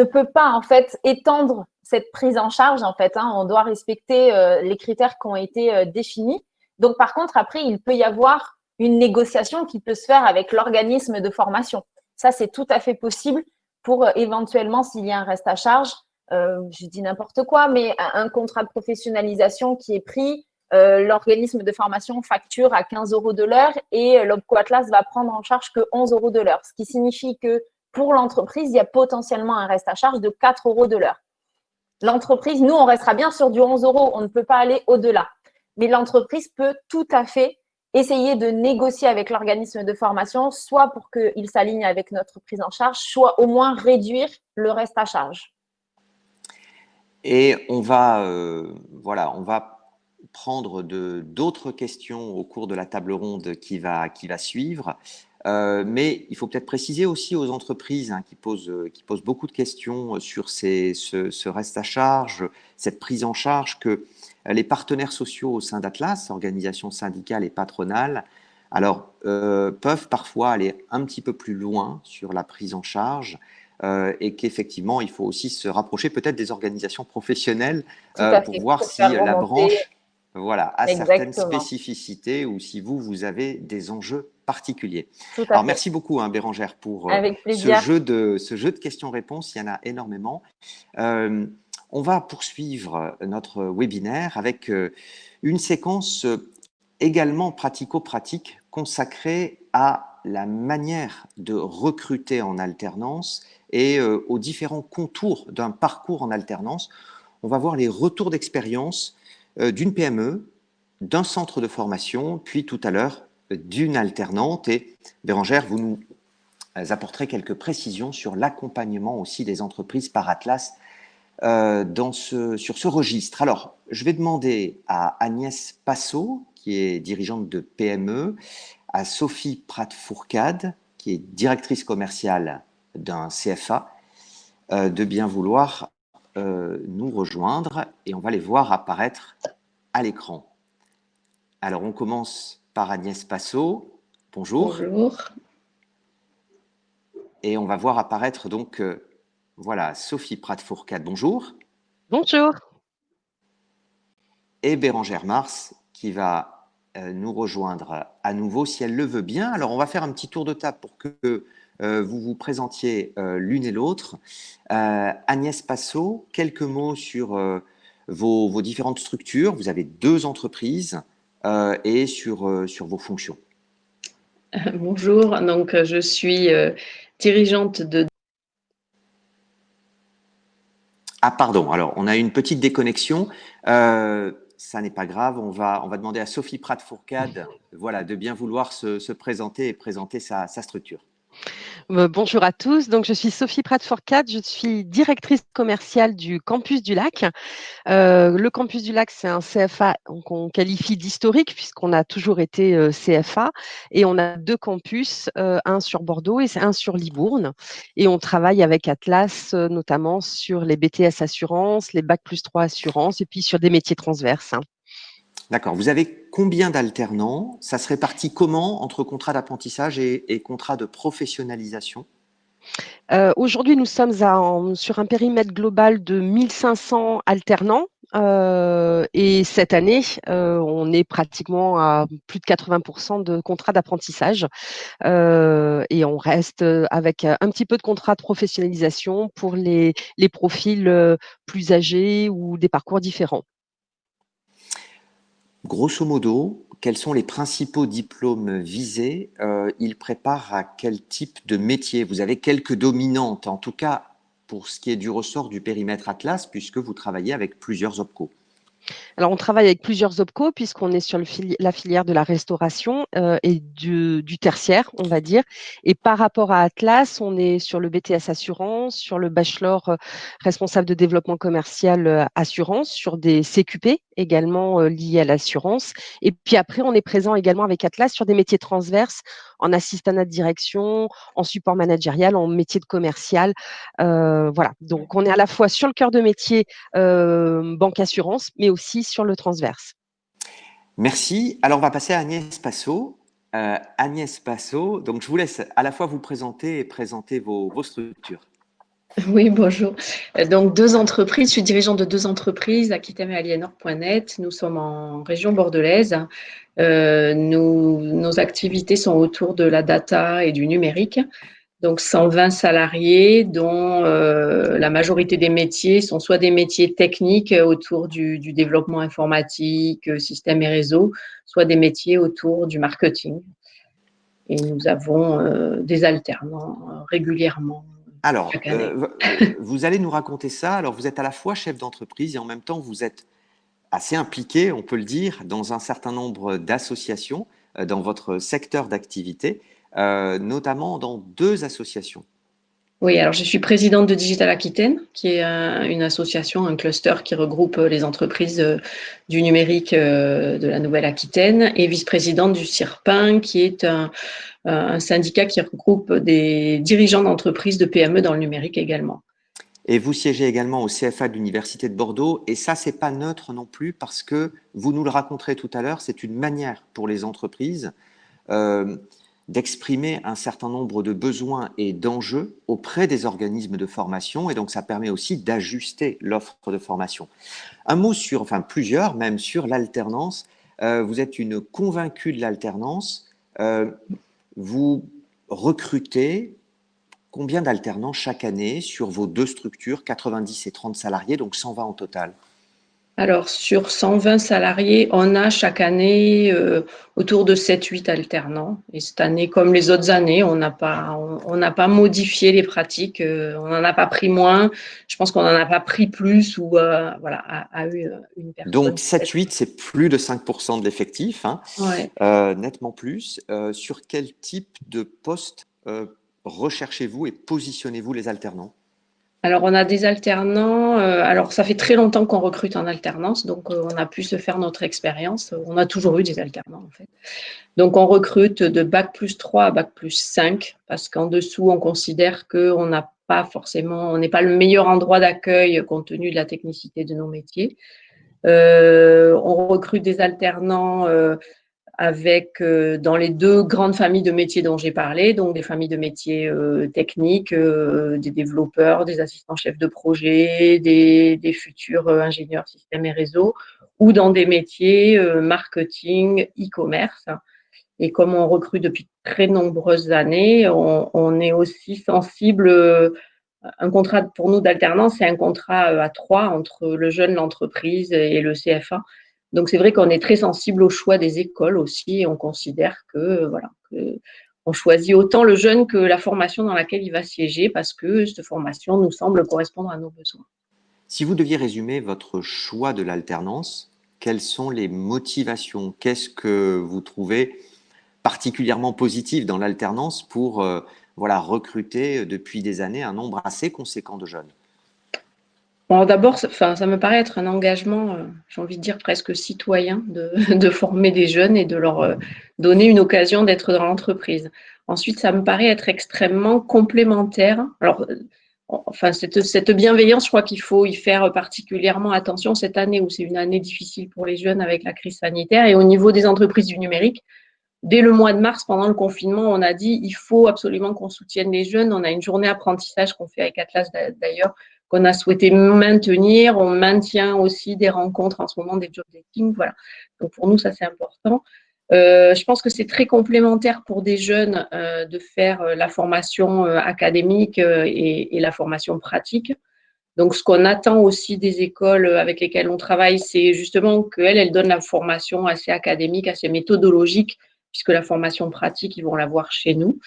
peut pas en fait étendre cette prise en charge. En fait, hein, on doit respecter les critères qui ont été définis. Donc, par contre, après, il peut y avoir une négociation qui peut se faire avec l'organisme de formation. Ça, c'est tout à fait possible pour éventuellement, s'il y a un reste à charge, je dis n'importe quoi, mais un contrat de professionnalisation qui est pris, l'organisme de formation facture à 15 € de l'heure et l'OPCO Atlas va prendre en charge que 11 € de l'heure, ce qui signifie que pour l'entreprise, il y a potentiellement un reste à charge de 4 € de l'heure. L'entreprise, nous, on restera bien sur du 11 €, on ne peut pas aller au-delà. Mais l'entreprise peut tout à fait essayer de négocier avec l'organisme de formation, soit pour qu'il s'aligne avec notre prise en charge, soit au moins réduire le reste à charge. Et on va prendre d'autres questions au cours de la table ronde qui va suivre. Mais il faut peut-être préciser aussi aux entreprises hein, qui posent beaucoup de questions sur ce reste à charge, cette prise en charge, que les partenaires sociaux au sein d'Atlas, organisations syndicales et patronales, alors, peuvent parfois aller un petit peu plus loin sur la prise en charge. Et qu'effectivement, il faut aussi se rapprocher peut-être des organisations professionnelles pour voir si la branche a certaines spécificités ou si vous avez des enjeux particuliers. Alors, merci beaucoup, hein, Bérangère, pour ce jeu de questions-réponses. Il y en a énormément. On va poursuivre notre webinaire avec une séquence également pratico-pratique consacrée à la manière de recruter en alternance et aux différents contours d'un parcours en alternance. On va voir les retours d'expérience d'une PME, d'un centre de formation, puis tout à l'heure d'une alternante. Et Bérangère, vous nous apporterez quelques précisions sur l'accompagnement aussi des entreprises par Atlas sur ce registre. Alors, je vais demander à Agnès Passot, qui est dirigeante de PME, à Sophie Prat-Fourcade, qui est directrice commerciale d'un CFA, de bien vouloir nous rejoindre et on va les voir apparaître à l'écran. Alors, on commence par Agnès Passot. Bonjour. Bonjour. Et on va voir apparaître donc, voilà, Sophie Prat-Fourcade. Bonjour. Bonjour. Et Bérangère Mars qui va nous rejoindre à nouveau si elle le veut bien. Alors, on va faire un petit tour de table pour que vous vous présentiez l'une et l'autre. Agnès Passot, quelques mots sur vos différentes structures. Vous avez 2 entreprises et sur vos fonctions. Bonjour, donc je suis dirigeante de... Ah pardon, alors on a une petite déconnexion. Ça n'est pas grave, on va demander à Sophie Prat-Fourcade voilà, de bien vouloir se présenter et présenter sa structure. Bonjour à tous. Donc, je suis Sophie Prat-Fourcade. Je suis directrice commerciale du Campus du Lac. Le Campus du Lac, c'est un CFA qu'on qualifie d'historique puisqu'on a toujours été CFA. Et on a 2 campus, un sur Bordeaux et un sur Libourne. Et on travaille avec Atlas, notamment sur les BTS Assurance, les Bac+3 Assurance et puis sur des métiers transverses. D'accord. Vous avez combien d'alternants? Ça se répartit comment entre contrat d'apprentissage et contrat de professionnalisation? Aujourd'hui, nous sommes sur un périmètre global de 1500 alternants. Et cette année, on est pratiquement à plus de 80% de contrats d'apprentissage. Et on reste avec un petit peu de contrats de professionnalisation pour les profils plus âgés ou des parcours différents. Grosso modo, quels sont les principaux diplômes visés? Ils préparent à quel type de métier? Vous avez quelques dominantes, en tout cas pour ce qui est du ressort du périmètre Atlas, puisque vous travaillez avec plusieurs OPCO. Alors, on travaille avec plusieurs OPCO puisqu'on est sur la filière de la restauration et du tertiaire, on va dire. Et par rapport à Atlas, on est sur le BTS Assurance, sur le bachelor responsable de développement commercial assurance, sur des CQP également liés à l'assurance. Et puis après, on est présent également avec Atlas sur des métiers transverses en assistanat de direction, en support managérial, en métier de commercial. Voilà. Donc, on est à la fois sur le cœur de métier banque assurance, mais aussi sur le transverse. Merci. Alors, on va passer à Agnès Passot. Agnès Passot, donc je vous laisse à la fois vous présenter et présenter vos structures. Oui, bonjour. Donc 2 entreprises, je suis dirigeante de 2 entreprises, Aquitaine et Aliénor.net. Nous sommes en région bordelaise. Nos activités sont autour de la data et du numérique. Donc 120 salariés dont la majorité des métiers sont soit des métiers techniques autour du développement informatique, système et réseau, soit des métiers autour du marketing. Et nous avons des alternants régulièrement. Alors, chaque année. vous allez nous raconter ça. Alors, vous êtes à la fois chef d'entreprise et en même temps, vous êtes assez impliqué, on peut le dire, dans un certain nombre d'associations dans votre secteur d'activité, notamment dans 2 associations. Oui, alors je suis présidente de Digital Aquitaine, qui est une association, un cluster qui regroupe les entreprises du numérique de la Nouvelle-Aquitaine, et vice-présidente du CIRPIN, qui est un syndicat qui regroupe des dirigeants d'entreprises de PME dans le numérique également. Et vous siégez également au CFA de l'Université de Bordeaux. Et ça, c'est pas neutre non plus parce que, vous nous le raconterez tout à l'heure, c'est une manière pour les entreprises d'exprimer un certain nombre de besoins et d'enjeux auprès des organismes de formation. Et donc, ça permet aussi d'ajuster l'offre de formation. Un mot sur, enfin plusieurs même, sur l'alternance. Vous êtes une convaincue de l'alternance. Vous recrutez combien d'alternants chaque année sur vos 2 structures, 90 et 30 salariés, donc 120 en total? Alors, sur 120 salariés, on a chaque année autour de 7-8 alternants. Et cette année, comme les autres années, on n'a pas modifié les pratiques, on n'en a pas pris moins. Je pense qu'on n'en a pas pris plus ou voilà, a eu une personne. Donc 7-8, c'est plus de 5% de l'effectif, hein, Ouais. nettement plus. Sur quel type de poste recherchez-vous et positionnez-vous les alternants? Alors, on a des alternants. Alors, ça fait très longtemps qu'on recrute en alternance, donc on a pu se faire notre expérience. On a toujours eu des alternants, en fait. Donc, on recrute de bac+3 à bac+5 parce qu'en dessous, on considère qu'on n'a pas forcément, on n'est pas le meilleur endroit d'accueil compte tenu de la technicité de nos métiers. On recrute des alternants avec dans les deux grandes familles de métiers dont j'ai parlé, donc des familles de métiers techniques, des développeurs, des assistants chefs de projet, des futurs ingénieurs systèmes et réseaux, ou dans des métiers marketing, e-commerce. Et comme on recrute depuis très nombreuses années, on est aussi sensible. Un contrat pour nous d'alternance, c'est un contrat à trois entre le jeune, l'entreprise et le CFA. Donc, c'est vrai qu'on est très sensible au choix des écoles aussi et on considère que, voilà, on choisit autant le jeune que la formation dans laquelle il va siéger parce que cette formation nous semble correspondre à nos besoins. Si vous deviez résumer votre choix de l'alternance, quelles sont les motivations? Qu'est-ce que vous trouvez particulièrement positif dans l'alternance pour voilà, recruter depuis des années un nombre assez conséquent de jeunes? Bon, d'abord, ça me paraît être un engagement, j'ai envie de dire presque citoyen, de former des jeunes et de leur donner une occasion d'être dans l'entreprise. Ensuite, ça me paraît être extrêmement complémentaire. Alors, enfin, cette bienveillance, je crois qu'il faut y faire particulièrement attention cette année où c'est une année difficile pour les jeunes avec la crise sanitaire. Et au niveau des entreprises du numérique, dès le mois de mars, pendant le confinement, on a dit il faut absolument qu'on soutienne les jeunes. On a une journée apprentissage qu'on fait avec Atlas d'ailleurs, qu'on a souhaité maintenir. On maintient aussi des rencontres en ce moment, des job dating. Voilà. Donc pour nous, ça c'est important. Je pense que c'est très complémentaire pour des jeunes de faire la formation académique et la formation pratique. Donc, ce qu'on attend aussi des écoles avec lesquelles on travaille, c'est justement qu'elles donnent la formation assez académique, assez méthodologique, puisque la formation pratique, ils vont l'avoir chez nous.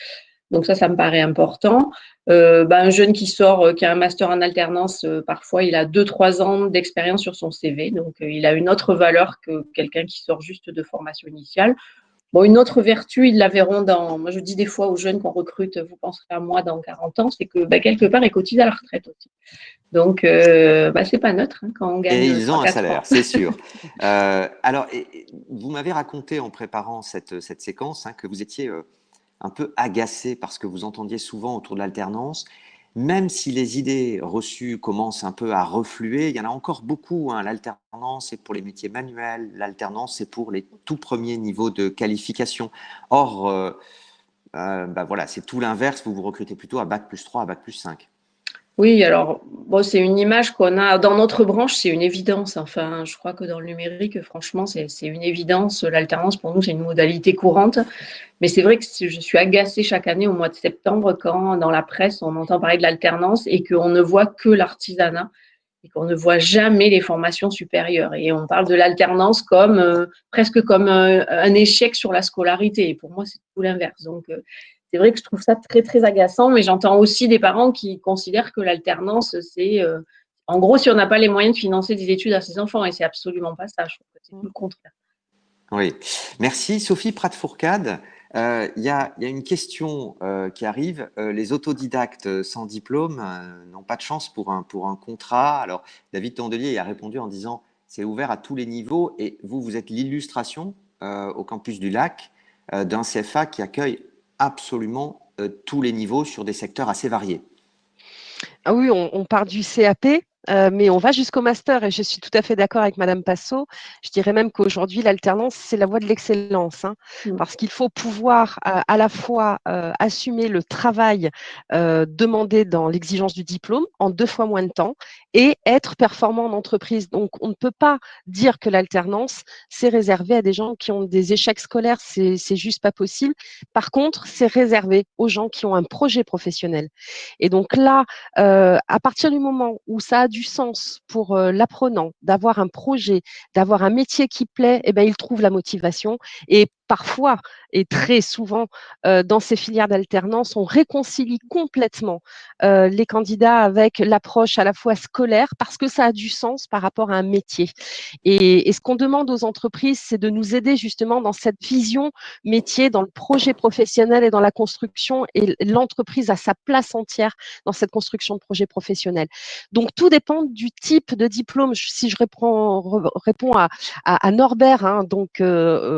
Donc ça me paraît important. Un jeune qui sort, qui a un master en alternance, parfois, il a 2-3 ans d'expérience sur son CV. Donc, il a une autre valeur que quelqu'un qui sort juste de formation initiale. Bon, une autre vertu, ils la verront moi je dis des fois aux jeunes qu'on recrute, vous penserez à moi dans 40 ans, c'est que quelque part, ils cotisent à la retraite aussi. Donc, c'est pas neutre quand on gagne Et ils ont un 3-4 salaire, ans. c'est sûr. Alors, vous m'avez raconté en préparant cette séquence que vous étiez un peu agacé par ce que vous entendiez souvent autour de l'alternance. Même si les idées reçues commencent un peu à refluer, il y en a encore beaucoup. L'alternance, c'est pour les métiers manuels, l'alternance, c'est pour les tout premiers niveaux de qualification. Or, voilà, c'est tout l'inverse, vous vous recrutez plutôt à bac+3, à bac+5. Oui, alors, bon, c'est une image qu'on a dans notre branche, c'est une évidence. Enfin, je crois que dans le numérique, franchement, c'est une évidence. L'alternance, pour nous, c'est une modalité courante. Mais c'est vrai que je suis agacée chaque année au mois de septembre quand, dans la presse, on entend parler de l'alternance et qu'on ne voit que l'artisanat et qu'on ne voit jamais les formations supérieures. Et on parle de l'alternance comme presque comme un échec sur la scolarité. Et pour moi, c'est tout l'inverse. Donc, c'est vrai que je trouve ça très, très agaçant, mais j'entends aussi des parents qui considèrent que l'alternance, c'est en gros, si on n'a pas les moyens de financer des études à ses enfants, et c'est absolument pas ça. Je trouve que c'est tout le contraire. Oui, merci Sophie Prat-Fourcade. Il y a une question qui arrive. Les autodidactes sans diplôme n'ont pas de chance pour un contrat. Alors, David Tondelier a répondu en disant c'est ouvert à tous les niveaux et vous êtes l'illustration au campus du Lac d'un CFA qui accueille absolument tous les niveaux sur des secteurs assez variés. Ah oui, on part du CAP, mais on va jusqu'au master et je suis tout à fait d'accord avec Madame Passot. Je dirais même qu'aujourd'hui, l'alternance, c'est la voie de l'excellence, parce qu'il faut pouvoir à la fois assumer le travail demandé dans l'exigence du diplôme en 2 fois moins de temps et être performant en entreprise. Donc, on ne peut pas dire que l'alternance, c'est réservé à des gens qui ont des échecs scolaires, c'est juste pas possible. Par contre, c'est réservé aux gens qui ont un projet professionnel. Et donc là, à partir du moment où ça a du sens pour l'apprenant d'avoir un projet, d'avoir un métier qui plaît, eh ben, il trouve la motivation. Et parfois, et très souvent, dans ces filières d'alternance, on réconcilie complètement les candidats avec l'approche à la fois scolaire scolaire parce que ça a du sens par rapport à un métier. Et ce qu'on demande aux entreprises, c'est de nous aider justement dans cette vision métier, dans le projet professionnel et dans la construction. Et l'entreprise a sa place entière dans cette construction de projet professionnel. Donc, tout dépend du type de diplôme. Si je réponds à Norbert, hein, donc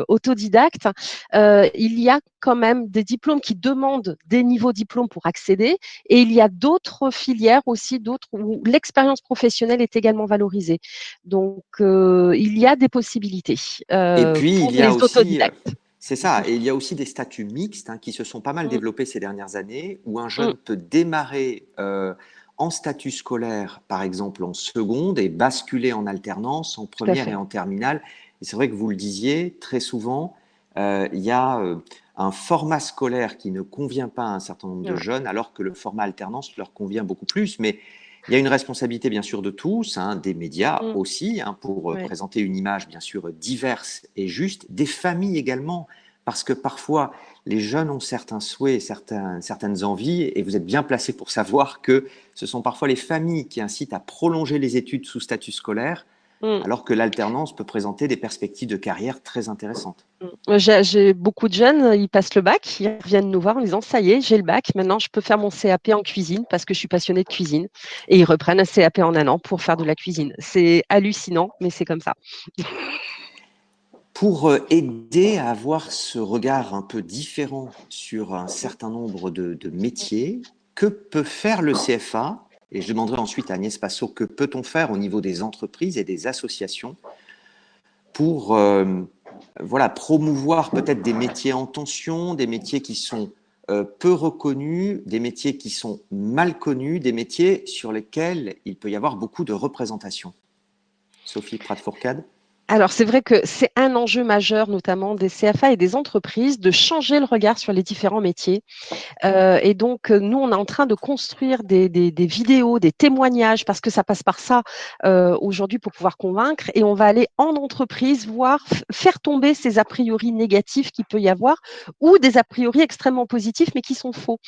autodidacte, il y a quand même des diplômes qui demandent des niveaux diplômes pour accéder, et il y a d'autres filières aussi, d'autres où l'expérience professionnelle est également valorisée. Donc, il y a des possibilités Et puis, pour il y a les aussi, autodidactes. c'est ça, et il y a aussi des statuts mixtes qui se sont pas mal Mm. développés ces dernières années, où un Mm. jeune peut démarrer en statut scolaire, par exemple en seconde, et basculer en alternance en Tout à première et fait. en terminale. Et c'est vrai que vous le disiez, très souvent, il y a un format scolaire qui ne convient pas à un certain nombre de Ouais. jeunes, alors que le format alternance leur convient beaucoup plus. Mais il y a une responsabilité, bien sûr, de tous, des médias Mm. aussi, pour Ouais. présenter une image, bien sûr, diverse et juste, des familles également, parce que parfois, les jeunes ont certains souhaits, certaines envies, et vous êtes bien placé pour savoir que ce sont parfois les familles qui incitent à prolonger les études sous statut scolaire, Mm. alors que l'alternance peut présenter des perspectives de carrière très intéressantes. J'ai beaucoup de jeunes, ils passent le bac, ils reviennent nous voir en disant ça y est, j'ai le bac, maintenant je peux faire mon CAP en cuisine parce que je suis passionnée de cuisine. Et ils reprennent un CAP en un an pour faire de la cuisine. C'est hallucinant, mais c'est comme ça. Pour aider à avoir ce regard un peu différent sur un certain nombre de métiers, que peut faire le CFA? Et je demanderai ensuite à Agnès Passot, que peut-on faire au niveau des entreprises et des associations pour promouvoir peut-être des métiers en tension, des métiers qui sont peu reconnus, des métiers qui sont mal connus, des métiers sur lesquels il peut y avoir beaucoup de représentation. Sophie Prat-Fourcade. Alors, c'est vrai que c'est un enjeu majeur, notamment des CFA et des entreprises, de changer le regard sur les différents métiers. Et donc, nous, on est en train de construire des vidéos, des témoignages, parce que ça passe par ça aujourd'hui pour pouvoir convaincre. Et on va aller en entreprise voir, faire tomber ces a priori négatifs qu'il peut y avoir, ou des a priori extrêmement positifs, mais qui sont faux.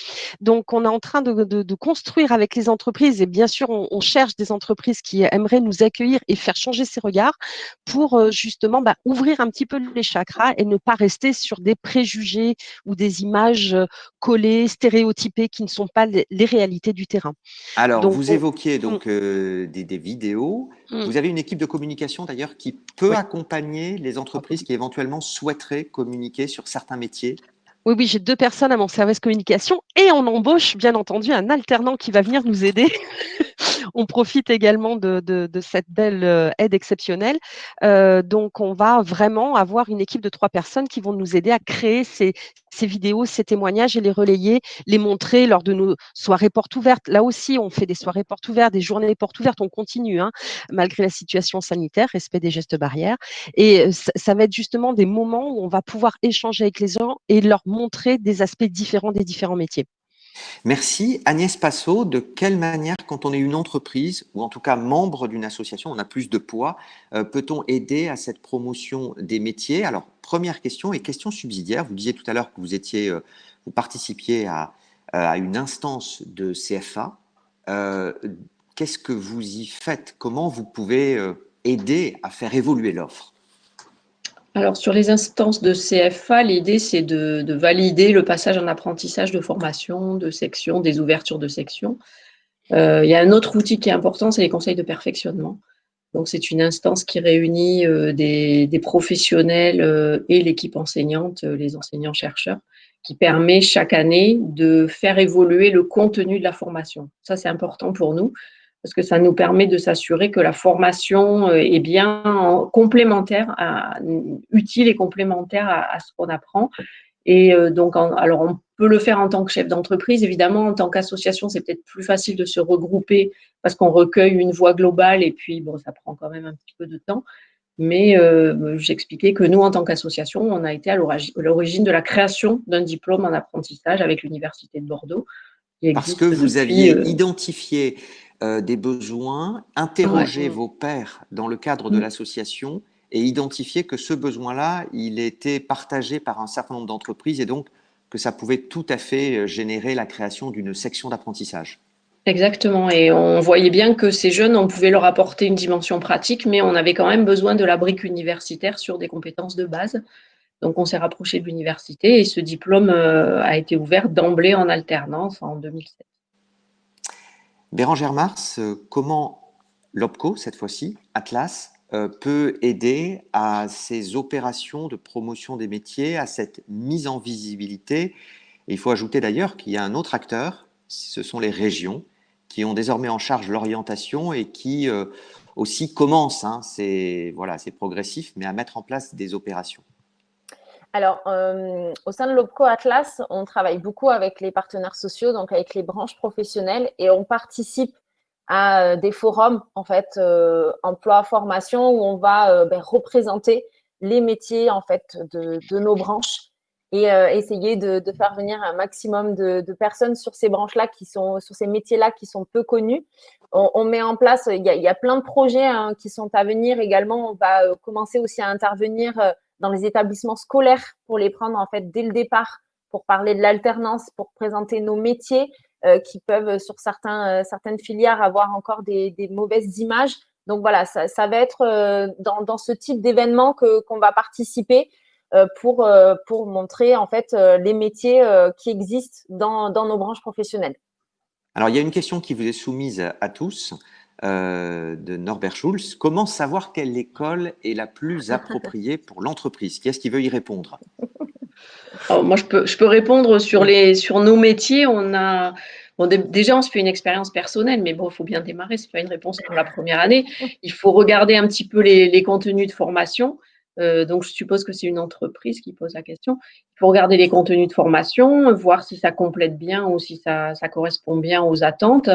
Donc, on est en train de construire avec les entreprises, et bien sûr, on cherche des entreprises qui aimeraient nous accueillir et faire changer ces regards pour justement ouvrir un petit peu les chakras et ne pas rester sur des préjugés ou des images collées, stéréotypées, qui ne sont pas les réalités du terrain. Alors, Donc, vous évoquiez Mm. des vidéos. Mm. Vous avez une équipe de communication d'ailleurs qui peut Oui. accompagner les entreprises qui éventuellement souhaiteraient communiquer sur certains métiers. Oui, j'ai 2 personnes à mon service communication et on embauche bien entendu un alternant qui va venir nous aider. On profite également de cette belle aide exceptionnelle. Donc, on va vraiment avoir une équipe de 3 personnes qui vont nous aider à créer ces vidéos, ces témoignages et les relayer, les montrer lors de nos soirées portes ouvertes. Là aussi, on fait des soirées portes ouvertes, des journées portes ouvertes. On continue, malgré la situation sanitaire, respect des gestes barrières. Et ça va être justement des moments où on va pouvoir échanger avec les gens et leur montrer des aspects différents des différents métiers. Merci. Agnès Passot, de quelle manière, quand on est une entreprise, ou en tout cas membre d'une association, on a plus de poids, peut-on aider à cette promotion des métiers? Alors, première question et question subsidiaire. Vous disiez tout à l'heure que vous participiez à une instance de CFA. Qu'est-ce que vous y faites? Comment vous pouvez aider à faire évoluer l'offre? Alors, sur les instances de CFA, l'idée, c'est de valider le passage en apprentissage de formation, de section, des ouvertures de section. Il y a un autre outil qui est important, c'est les conseils de perfectionnement. Donc, c'est une instance qui réunit des professionnels et l'équipe enseignante, les enseignants-chercheurs, qui permet chaque année de faire évoluer le contenu de la formation. Ça, c'est important pour nous, parce que ça nous permet de s'assurer que la formation est bien complémentaire, utile et complémentaire à ce qu'on apprend. Et donc, alors on peut le faire en tant que chef d'entreprise. Évidemment, en tant qu'association, c'est peut-être plus facile de se regrouper parce qu'on recueille une voix globale et puis, bon, ça prend quand même un petit peu de temps. Mais j'expliquais que nous, en tant qu'association, on a été à l'origine de la création d'un diplôme en apprentissage avec l'Université de Bordeaux, qui Parce que existe vous depuis… aviez identifié des besoins, interrogé Ouais. vos pairs dans le cadre de l'association et identifié que ce besoin-là, il était partagé par un certain nombre d'entreprises et donc que ça pouvait tout à fait générer la création d'une section d'apprentissage. Exactement. Et on voyait bien que ces jeunes, on pouvait leur apporter une dimension pratique, mais on avait quand même besoin de la brique universitaire sur des compétences de base. Donc, on s'est rapproché de l'université et ce diplôme a été ouvert d'emblée en alternance en 2007. Bérangère Mars, comment l'OPCO, cette fois-ci, Atlas, peut aider à ces opérations de promotion des métiers, à cette mise en visibilité? Et il faut ajouter d'ailleurs qu'il y a un autre acteur, ce sont les régions, qui ont désormais en charge l'orientation et qui aussi commencent, hein, c'est progressif, mais à mettre en place des opérations. Alors, au sein de l'OPCO Atlas, on travaille beaucoup avec les partenaires sociaux, donc avec les branches professionnelles, et on participe à des forums, en fait, emploi, formation, où on va représenter les métiers, en fait, de nos branches et essayer de faire venir un maximum de personnes sur ces branches-là, sur ces métiers-là qui sont peu connus. On met en place, il y a plein de projets qui sont à venir également. On va commencer aussi à intervenir dans les établissements scolaires pour les prendre en fait dès le départ, pour parler de l'alternance, pour présenter nos métiers qui peuvent sur certaines filières avoir encore des mauvaises images. Donc voilà, ça va être dans ce type d'événement qu'on va participer pour montrer en fait les métiers qui existent dans nos branches professionnelles. Alors, il y a une question qui vous est soumise à tous de Norbert Schulz. Comment savoir quelle école est la plus appropriée pour l'entreprise? Qui est-ce qui veut y répondre? Alors, moi, je peux répondre sur nos métiers. Déjà, on se fait une expérience personnelle, mais bon, il faut bien démarrer. C'est pas une réponse pour la première année. Il faut regarder un petit peu les contenus de formation. Donc, je suppose que c'est une entreprise qui pose la question. Il faut regarder les contenus de formation, voir si ça complète bien ou si ça correspond bien aux attentes,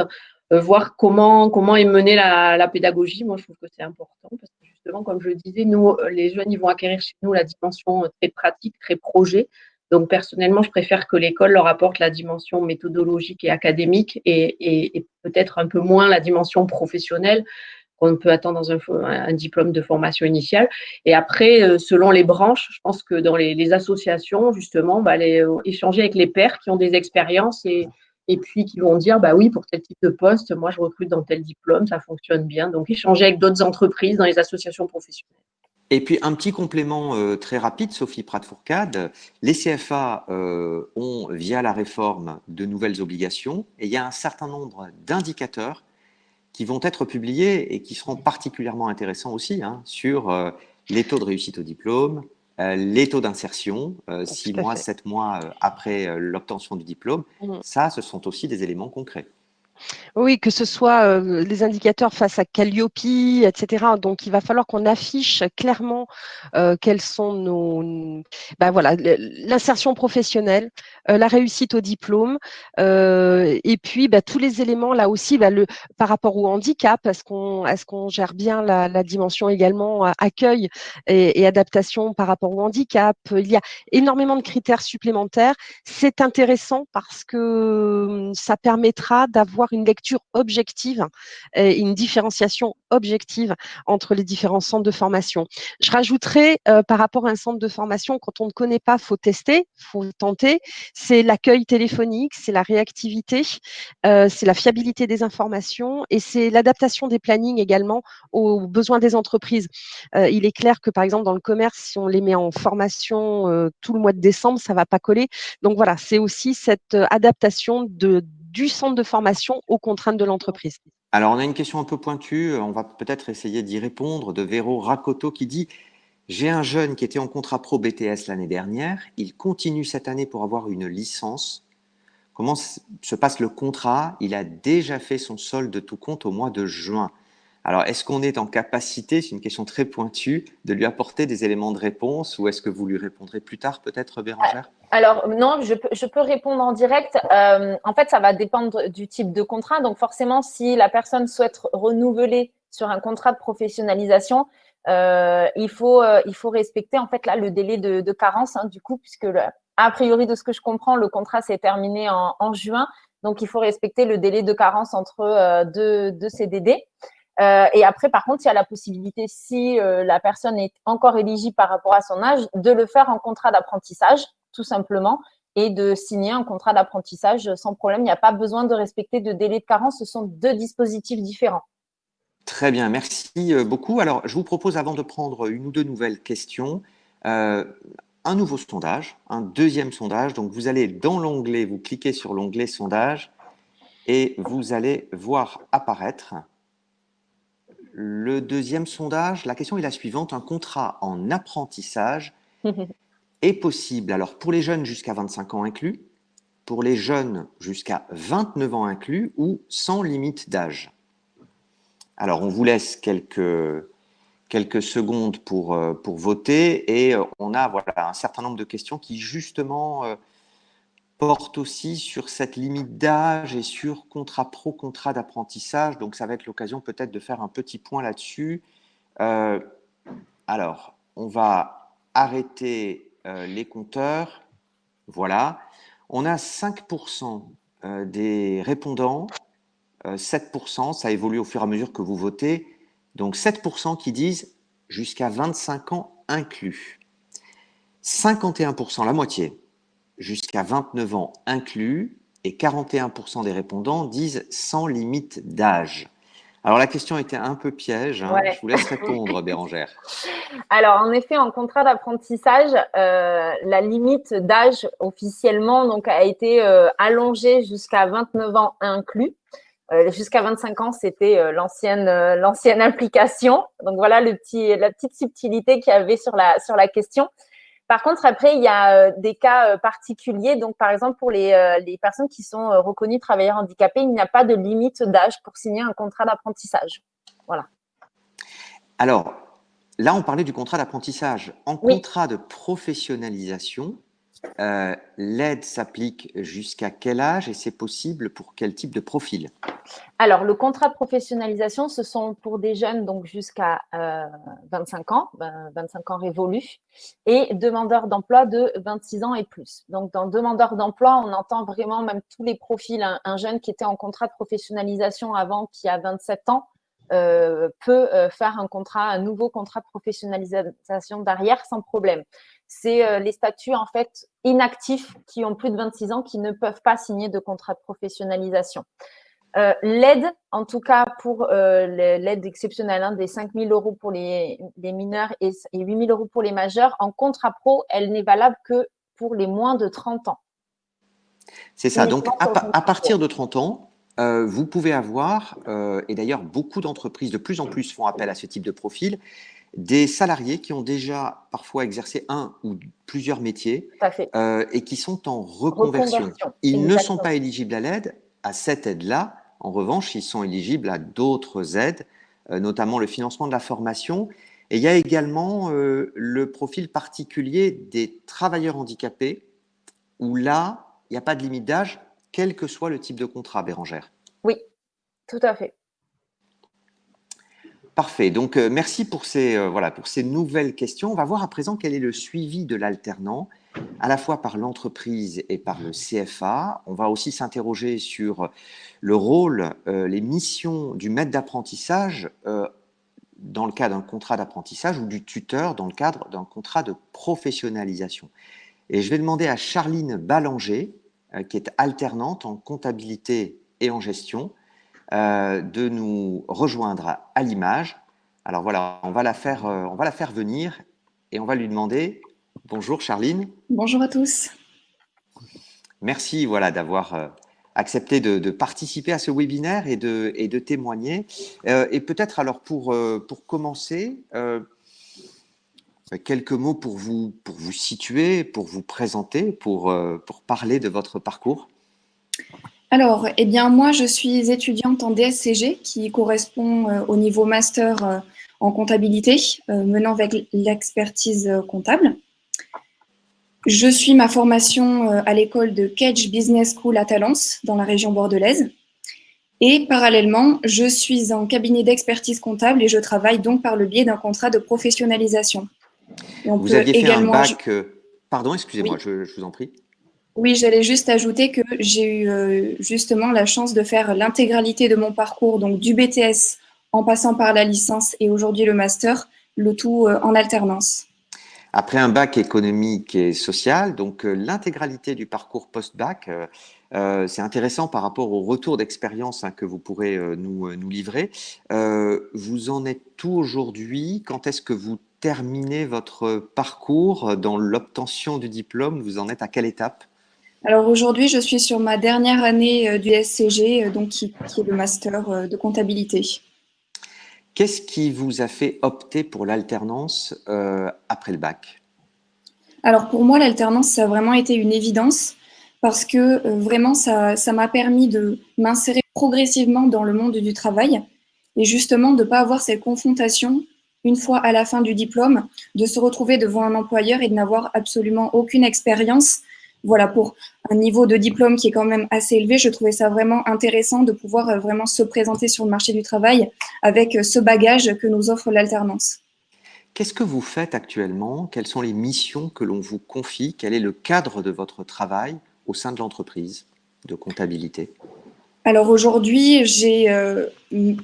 voir comment est menée la pédagogie. Moi, je trouve que c'est important parce que justement, comme je le disais, nous, les jeunes, ils vont acquérir chez nous la dimension très pratique, très projet. Donc, personnellement, je préfère que l'école leur apporte la dimension méthodologique et académique et peut-être un peu moins la dimension professionnelle qu'on peut attendre dans un diplôme de formation initiale. Et après, selon les branches, je pense que dans les associations, justement, échanger avec les pairs qui ont des expériences et puis qui vont dire, bah oui, pour tel type de poste, moi, je recrute dans tel diplôme, ça fonctionne bien. Donc, échanger avec d'autres entreprises dans les associations professionnelles. Et puis, un petit complément très rapide, Sophie Prat-Fourcade. Les CFA ont, via la réforme, de nouvelles obligations et il y a un certain nombre d'indicateurs qui vont être publiés et qui seront particulièrement intéressants aussi sur les taux de réussite au diplôme, les taux d'insertion, 6 mois, 7 mois après l'obtention du diplôme. Ça, ce sont aussi des éléments concrets. Oui, que ce soit les indicateurs face à Calliope, etc. Donc, il va falloir qu'on affiche clairement quels sont l'insertion professionnelle, la réussite au diplôme, et puis tous les éléments là aussi, par rapport au handicap, est-ce qu'on gère bien la dimension également accueil et adaptation par rapport au handicap? Il y a énormément de critères supplémentaires. C'est intéressant parce que ça permettra d'avoir une lecture objective et une différenciation objective entre les différents centres de formation. Je rajouterais par rapport à un centre de formation, quand on ne connaît pas, il faut tester, il faut tenter. C'est l'accueil téléphonique, c'est la réactivité, c'est la fiabilité des informations et c'est l'adaptation des plannings également aux besoins des entreprises. Il est clair que par exemple dans le commerce, si on les met en formation tout le mois de décembre, ça ne va pas coller. Donc voilà, c'est aussi cette adaptation du centre de formation aux contraintes de l'entreprise. Alors, on a une question un peu pointue, on va peut-être essayer d'y répondre, de Véro Rakoto qui dit « J'ai un jeune qui était en contrat pro BTS l'année dernière, il continue cette année pour avoir une licence. Comment se passe le contrat? Il a déjà fait son solde de tout compte au mois de juin. » Alors, est-ce qu'on est en capacité, c'est une question très pointue, de lui apporter des éléments de réponse ou est-ce que vous lui répondrez plus tard peut-être, Bérangère? Alors non, je peux répondre en direct. En fait, ça va dépendre du type de contrat. Donc forcément, si la personne souhaite renouveler sur un contrat de professionnalisation, il faut respecter en fait là le délai de carence du coup, puisque a priori de ce que je comprends, le contrat s'est terminé en juin. Donc il faut respecter le délai de carence entre deux CDD. Et après, par contre, il y a la possibilité, si la personne est encore éligible par rapport à son âge, de le faire en contrat d'apprentissage, tout simplement, et de signer un contrat d'apprentissage sans problème. Il n'y a pas besoin de respecter de délai de carence. Ce sont deux dispositifs différents. Très bien, merci beaucoup. Alors, je vous propose, avant de prendre une ou deux nouvelles questions, un nouveau sondage, un deuxième sondage. Donc, vous allez dans l'onglet, vous cliquez sur l'onglet sondage et vous allez voir apparaître le deuxième sondage. La question est la suivante. Un contrat en apprentissage est possible, alors pour les jeunes jusqu'à 25 ans inclus, pour les jeunes jusqu'à 29 ans inclus ou sans limite d'âge. Alors, on vous laisse quelques secondes pour voter et on a voilà, un certain nombre de questions qui justement portent aussi sur cette limite d'âge et sur contrat pro, contrat d'apprentissage. Donc, ça va être l'occasion peut-être de faire un petit point là-dessus. Alors, on va arrêter les compteurs. Voilà. On a 5% des répondants, 7%, ça évolue au fur et à mesure que vous votez. Donc 7% qui disent jusqu'à 25 ans inclus. 51%, la moitié, jusqu'à 29 ans inclus. Et 41% des répondants disent sans limite d'âge. Alors la question était un peu piège, hein. Ouais. Je vous laisse répondre, Bérangère. Alors, en effet, en contrat d'apprentissage, la limite d'âge officiellement donc, a été allongée jusqu'à 29 ans inclus. Jusqu'à 25 ans, c'était l'ancienne application. Donc, voilà la petite subtilité qu'il y avait sur la question. Par contre, après, il y a des cas particuliers. Donc, par exemple, pour les personnes qui sont reconnues travailleurs handicapés, il n'y a pas de limite d'âge pour signer un contrat d'apprentissage. Voilà. Alors, là, on parlait du contrat d'apprentissage. En Oui. contrat de professionnalisation, l'aide s'applique jusqu'à quel âge et c'est possible pour quel type de profil? Alors, le contrat de professionnalisation, ce sont pour des jeunes donc jusqu'à 25 ans, 25 ans révolus, et demandeurs d'emploi de 26 ans et plus. Donc, dans demandeurs d'emploi, on entend vraiment même tous les profils. Un jeune qui était en contrat de professionnalisation avant, qui a 27 ans, peut faire un nouveau contrat de professionnalisation derrière sans problème. C'est les statuts en fait inactifs qui ont plus de 26 ans qui ne peuvent pas signer de contrat de professionnalisation. L'aide, en tout cas pour l'aide exceptionnelle des 5 000 € pour les mineurs et 8 000 € pour les majeurs, en contrat pro, elle n'est valable que pour les moins de 30 ans. C'est ça. Donc, à partir de 30 ans, vous pouvez avoir, et d'ailleurs beaucoup d'entreprises de plus en plus font appel à ce type de profil, des salariés qui ont déjà parfois exercé un ou plusieurs métiers et qui sont en reconversion. Ils ne sont pas éligibles à l'aide, à cette aide-là. En revanche, ils sont éligibles à d'autres aides, notamment le financement de la formation. Et il y a également le profil particulier des travailleurs handicapés, où là, il n'y a pas de limite d'âge, quel que soit le type de contrat, Bérangère. Oui, tout à fait. Parfait. Donc, merci pour ces nouvelles questions. On va voir à présent quel est le suivi de l'alternant, à la fois par l'entreprise et par le CFA. On va aussi s'interroger sur le rôle, les missions du maître d'apprentissage dans le cadre d'un contrat d'apprentissage ou du tuteur dans le cadre d'un contrat de professionnalisation. Et je vais demander à Charline Ballanger, qui est alternante en comptabilité et en gestion, de nous rejoindre à l'image. Alors voilà, on va la faire venir et on va lui demander « Bonjour Charline ». Bonjour à tous. Merci d'avoir accepté de participer à ce webinaire et de témoigner. Et peut-être alors pour commencer, quelques mots pour vous situer, pour vous présenter, pour parler de votre parcours. Alors, moi, je suis étudiante en DSCG qui correspond au niveau master en comptabilité, menant avec l'expertise comptable. Je suis ma formation à l'école de Kedge Business School à Talence, dans la région bordelaise. Et parallèlement, je suis en cabinet d'expertise comptable et je travaille donc par le biais d'un contrat de professionnalisation. Vous aviez fait un bac… Pardon, excusez-moi, oui. Je vous en prie. Oui, j'allais juste ajouter que j'ai eu justement la chance de faire l'intégralité de mon parcours, donc du BTS en passant par la licence et aujourd'hui le master, le tout en alternance. Après un bac économique et social, donc l'intégralité du parcours post-bac, c'est intéressant par rapport au retour d'expérience que vous pourrez nous livrer. Vous en êtes où aujourd'hui? Quand est-ce que vous terminez votre parcours dans l'obtention du diplôme? Vous en êtes à quelle étape? Alors aujourd'hui, je suis sur ma dernière année du SCG, donc qui est le master de comptabilité. Qu'est-ce qui vous a fait opter pour l'alternance après le bac? Alors pour moi, l'alternance, ça a vraiment été une évidence parce que vraiment, ça m'a permis de m'insérer progressivement dans le monde du travail et justement de ne pas avoir cette confrontation une fois à la fin du diplôme, de se retrouver devant un employeur et de n'avoir absolument aucune expérience. Voilà, pour un niveau de diplôme qui est quand même assez élevé, je trouvais ça vraiment intéressant de pouvoir vraiment se présenter sur le marché du travail avec ce bagage que nous offre l'alternance. Qu'est-ce que vous faites actuellement? Quelles sont les missions que l'on vous confie? Quel est le cadre de votre travail au sein de l'entreprise de comptabilité? Alors aujourd'hui, j'ai,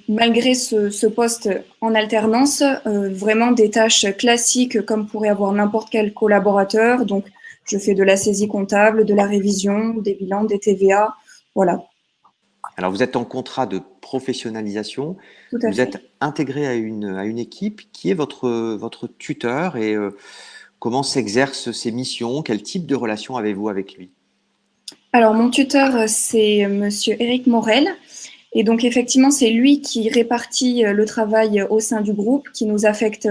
malgré ce poste en alternance, vraiment des tâches classiques comme pourrait avoir n'importe quel collaborateur. Donc, je fais de la saisie comptable, de la révision, des bilans, des TVA. Voilà, Alors, vous êtes en contrat de professionnalisation, tout à vous fait. êtes intégré à une équipe qui est votre tuteur et comment s'exercent ses missions? Quel type de relation avez-vous avec lui? Alors, mon tuteur, c'est monsieur Éric Morel. Et donc, effectivement, c'est lui qui répartit le travail au sein du groupe, qui nous affecte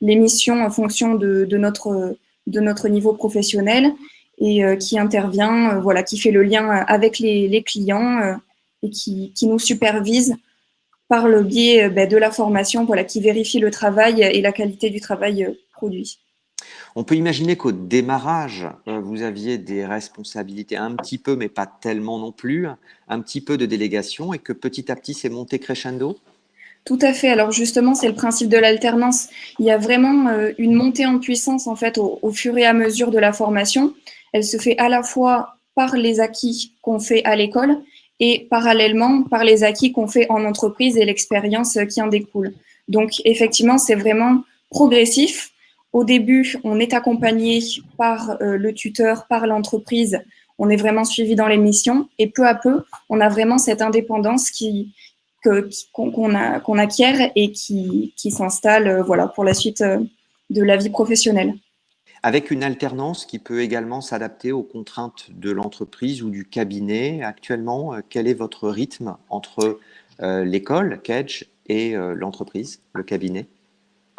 les missions en fonction de notre niveau professionnel et qui intervient, voilà, qui fait le lien avec les clients et qui nous supervise par le biais de la formation, voilà, qui vérifie le travail et la qualité du travail produit. On peut imaginer qu'au démarrage, vous aviez des responsabilités un petit peu, mais pas tellement non plus, un petit peu de délégation et que petit à petit, c'est monté crescendo? Tout à fait. Alors justement, c'est le principe de l'alternance. Il y a vraiment une montée en puissance en fait au fur et à mesure de la formation. Elle se fait à la fois par les acquis qu'on fait à l'école et parallèlement par les acquis qu'on fait en entreprise et l'expérience qui en découle. Donc effectivement, c'est vraiment progressif. Au début, on est accompagné par le tuteur, par l'entreprise. On est vraiment suivi dans les missions et peu à peu, on a vraiment cette indépendance qu'on acquiert et qui s'installe voilà, pour la suite de la vie professionnelle. Avec une alternance qui peut également s'adapter aux contraintes de l'entreprise ou du cabinet. Actuellement, quel est votre rythme entre l'école, Kedge, et l'entreprise, le cabinet?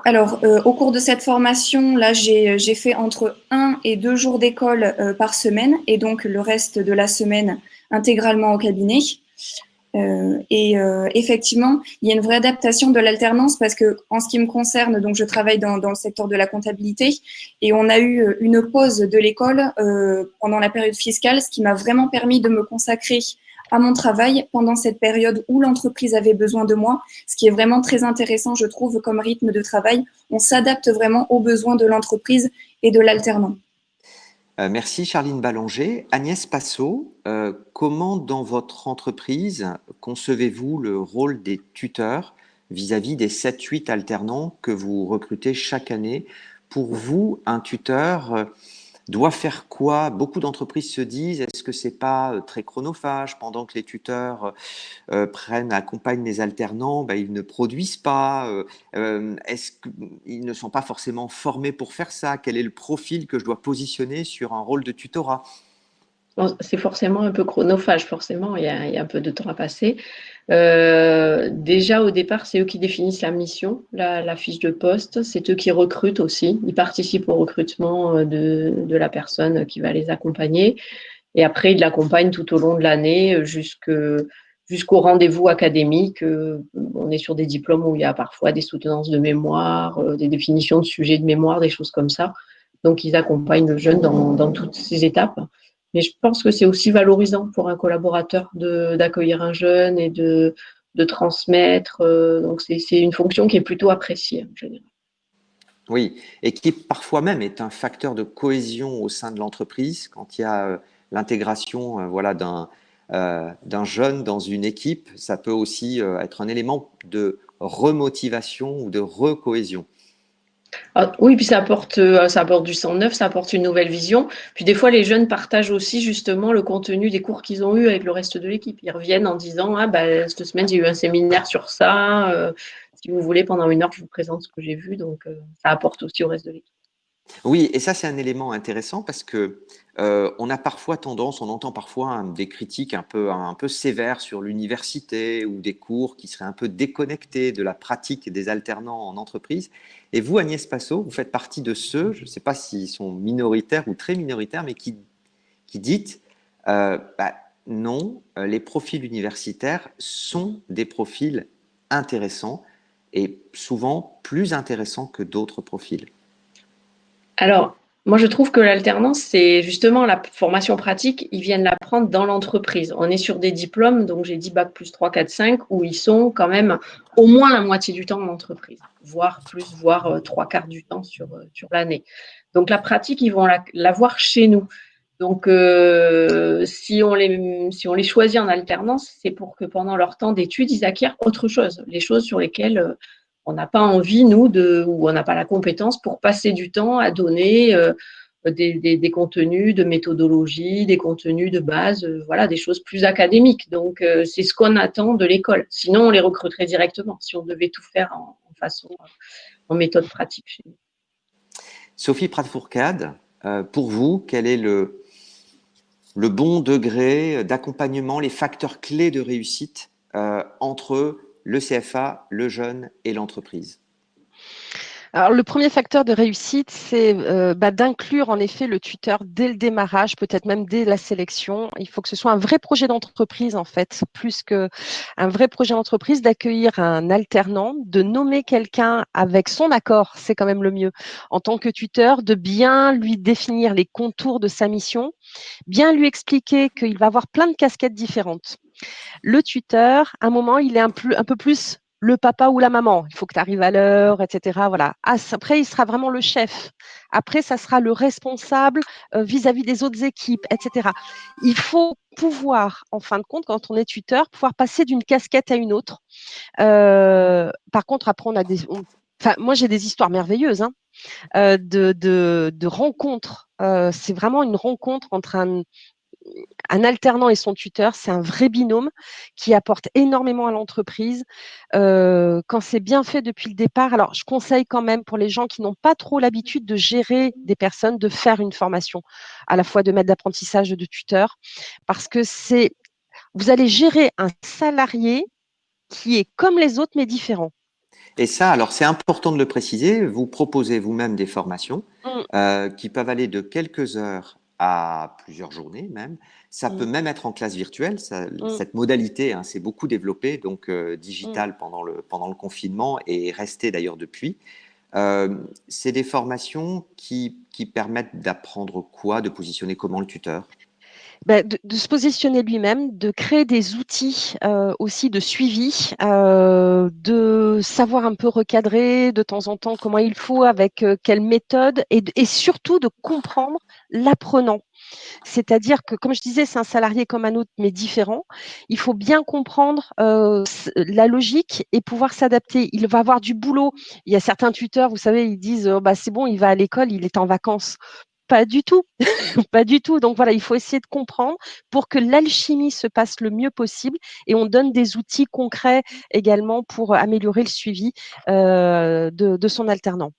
Alors, au cours de cette formation, là, j'ai fait entre 1 et 2 jours d'école par semaine et donc le reste de la semaine intégralement au cabinet. Effectivement, il y a une vraie adaptation de l'alternance parce que, en ce qui me concerne, donc je travaille dans le secteur de la comptabilité et on a eu une pause de l'école pendant la période fiscale, ce qui m'a vraiment permis de me consacrer à mon travail pendant cette période où l'entreprise avait besoin de moi, ce qui est vraiment très intéressant, je trouve, comme rythme de travail. On s'adapte vraiment aux besoins de l'entreprise et de l'alternant. Merci Charline Ballanger. Agnès Passot, comment dans votre entreprise concevez-vous le rôle des tuteurs vis-à-vis des 7-8 alternants que vous recrutez chaque année? Pour vous, un tuteur doit faire quoi? Beaucoup d'entreprises se disent, est-ce que c'est pas très chronophage pendant que les tuteurs accompagnent les alternants, ben, ils ne produisent pas. Est-ce qu'ils ne sont pas forcément formés pour faire ça? Quel est le profil que je dois positionner sur un rôle de tutorat? C'est forcément un peu chronophage, forcément, il y a un peu de temps à passer. Déjà, au départ, c'est eux qui définissent la mission, la fiche de poste. C'est eux qui recrutent aussi. Ils participent au recrutement de la personne qui va les accompagner. Et après, ils l'accompagnent tout au long de l'année jusqu'au rendez-vous académique. On est sur des diplômes où il y a parfois des soutenances de mémoire, des définitions de sujets de mémoire, des choses comme ça. Donc, ils accompagnent le jeune dans toutes ces étapes. Mais je pense que c'est aussi valorisant pour un collaborateur d'accueillir un jeune et de transmettre. Donc, c'est une fonction qui est plutôt appréciée en général. Oui, et qui parfois même est un facteur de cohésion au sein de l'entreprise quand il y a l'intégration voilà, d'un jeune dans une équipe. Ça peut aussi être un élément de remotivation ou de recohésion. Ah, oui, puis ça apporte du sang neuf, ça apporte une nouvelle vision. Puis des fois, les jeunes partagent aussi justement le contenu des cours qu'ils ont eus avec le reste de l'équipe. Ils reviennent en disant, ah bah, cette semaine, j'ai eu un séminaire sur ça. Si vous voulez, pendant 1 heure, je vous présente ce que j'ai vu. Donc, ça apporte aussi au reste de l'équipe. Oui, et ça, c'est un élément intéressant parce que on a parfois tendance, on entend parfois des critiques un peu sévères sur l'université ou des cours qui seraient un peu déconnectés de la pratique des alternants en entreprise. Et vous, Agnès Passot, vous faites partie de ceux, je ne sais pas s'ils sont minoritaires ou très minoritaires, mais qui dites non, les profils universitaires sont des profils intéressants et souvent plus intéressants que d'autres profils. Alors, moi, je trouve que l'alternance, c'est justement la formation pratique, ils viennent l'apprendre dans l'entreprise. On est sur des diplômes, donc j'ai dit bac plus 3, 4, 5, où ils sont quand même au moins la moitié du temps en entreprise, voire plus, voire 3/4 du temps sur l'année. Donc, la pratique, ils vont l'avoir chez nous. Donc, si on les choisit en alternance, c'est pour que pendant leur temps d'études, ils acquièrent autre chose, les choses sur lesquelles on n'a pas envie, nous, ou on n'a pas la compétence pour passer du temps à donner des contenus de méthodologie, des contenus de base, voilà, des choses plus académiques. Donc, c'est ce qu'on attend de l'école. Sinon, on les recruterait directement si on devait tout faire en méthode pratique chez nous. Sophie Prat-Fourcade, pour vous, quel est le bon degré d'accompagnement, les facteurs clés de réussite entre le CFA, le jeune et l'entreprise? Alors, le premier facteur de réussite, c'est d'inclure en effet le tuteur dès le démarrage, peut-être même dès la sélection. Il faut que ce soit un vrai projet d'entreprise, en fait, plus qu'un vrai projet d'entreprise, d'accueillir un alternant, de nommer quelqu'un avec son accord, c'est quand même le mieux, en tant que tuteur, de bien lui définir les contours de sa mission, bien lui expliquer qu'il va avoir plein de casquettes différentes. Le tuteur, à un moment, il est un peu plus le papa ou la maman. Il faut que tu arrives à l'heure, etc. Voilà. Après, il sera vraiment le chef. Après, ça sera le responsable vis-à-vis des autres équipes, etc. Il faut pouvoir, en fin de compte, quand on est tuteur, pouvoir passer d'une casquette à une autre. Par contre, après, Enfin, moi, j'ai des histoires merveilleuses de rencontres. C'est vraiment une rencontre entre un alternant et son tuteur, c'est un vrai binôme qui apporte énormément à l'entreprise. Quand c'est bien fait depuis le départ, alors je conseille quand même pour les gens qui n'ont pas trop l'habitude de gérer des personnes, de faire une formation, à la fois de maître d'apprentissage et de tuteur, parce que vous allez gérer un salarié qui est comme les autres mais différent. Et ça, alors c'est important de le préciser, vous proposez vous-même des formations qui peuvent aller de quelques heures à plusieurs journées même. Ça peut même être en classe virtuelle. Cette modalité s'est beaucoup développée, donc digitale pendant le confinement et restée d'ailleurs depuis. C'est des formations qui permettent d'apprendre quoi, de positionner comment le tuteur? De se positionner lui-même, de créer des outils aussi de suivi, de savoir un peu recadrer de temps en temps comment il faut, avec quelle méthode, et surtout de comprendre l'apprenant. C'est-à-dire que, comme je disais, c'est un salarié comme un autre, mais différent. Il faut bien comprendre la logique et pouvoir s'adapter. Il va avoir du boulot. Il y a certains tuteurs, vous savez, ils disent c'est bon, il va à l'école, il est en vacances. Pas du tout, pas du tout. Donc voilà, il faut essayer de comprendre pour que l'alchimie se passe le mieux possible, et on donne des outils concrets également pour améliorer le suivi de son alternant.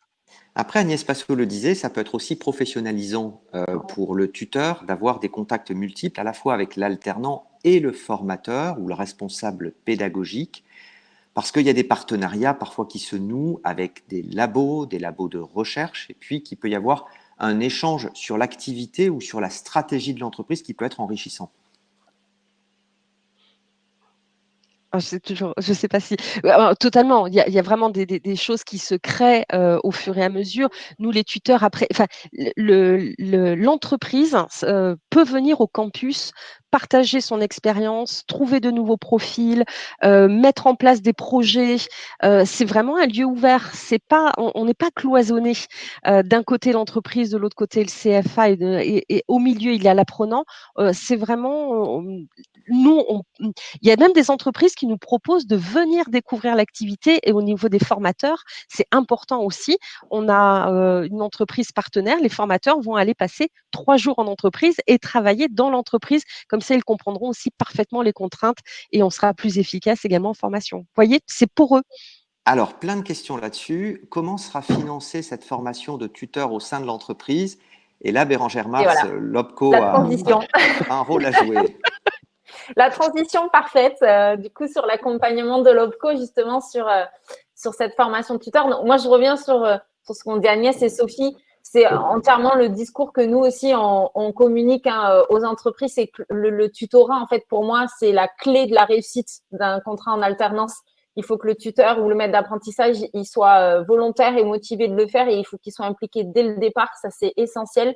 Après, Agnès Passot le disait, ça peut être aussi professionnalisant pour le tuteur d'avoir des contacts multiples à la fois avec l'alternant et le formateur ou le responsable pédagogique, parce qu'il y a des partenariats parfois qui se nouent avec des labos de recherche, et puis qu'il peut y avoir un échange sur l'activité ou sur la stratégie de l'entreprise qui peut être enrichissant. Je sais pas si totalement. Il y a vraiment des choses qui se créent au fur et à mesure. Nous, les tuteurs, après, enfin, l'entreprise peut venir au campus partager son expérience, trouver de nouveaux profils, mettre en place des projets. C'est vraiment un lieu ouvert. On n'est pas cloisonné. D'un côté l'entreprise, de l'autre côté le CFA et au milieu il y a l'apprenant. C'est vraiment, il y a même des entreprises qui nous proposent de venir découvrir l'activité et au niveau des formateurs, c'est important aussi. On a une entreprise partenaire, les formateurs vont aller passer 3 jours en entreprise et travailler dans l'entreprise. Comme ça, ils comprendront aussi parfaitement les contraintes et on sera plus efficace également en formation. Vous voyez, c'est pour eux. Alors, plein de questions là-dessus. Comment sera financée cette formation de tuteur au sein de l'entreprise? Et là, Bérangère Mars, voilà. l'OPCO La a transition. un rôle à jouer. La transition parfaite, du coup, sur l'accompagnement de l'OPCO, justement, sur cette formation de tuteur. Donc, moi, je reviens sur ce qu'ont dit Agnès et Sophie. C'est entièrement le discours que nous aussi, on communique aux entreprises. C'est que le tutorat, en fait, pour moi, c'est la clé de la réussite d'un contrat en alternance. Il faut que le tuteur ou le maître d'apprentissage, il soit volontaire et motivé de le faire et il faut qu'il soit impliqué dès le départ. Ça, c'est essentiel.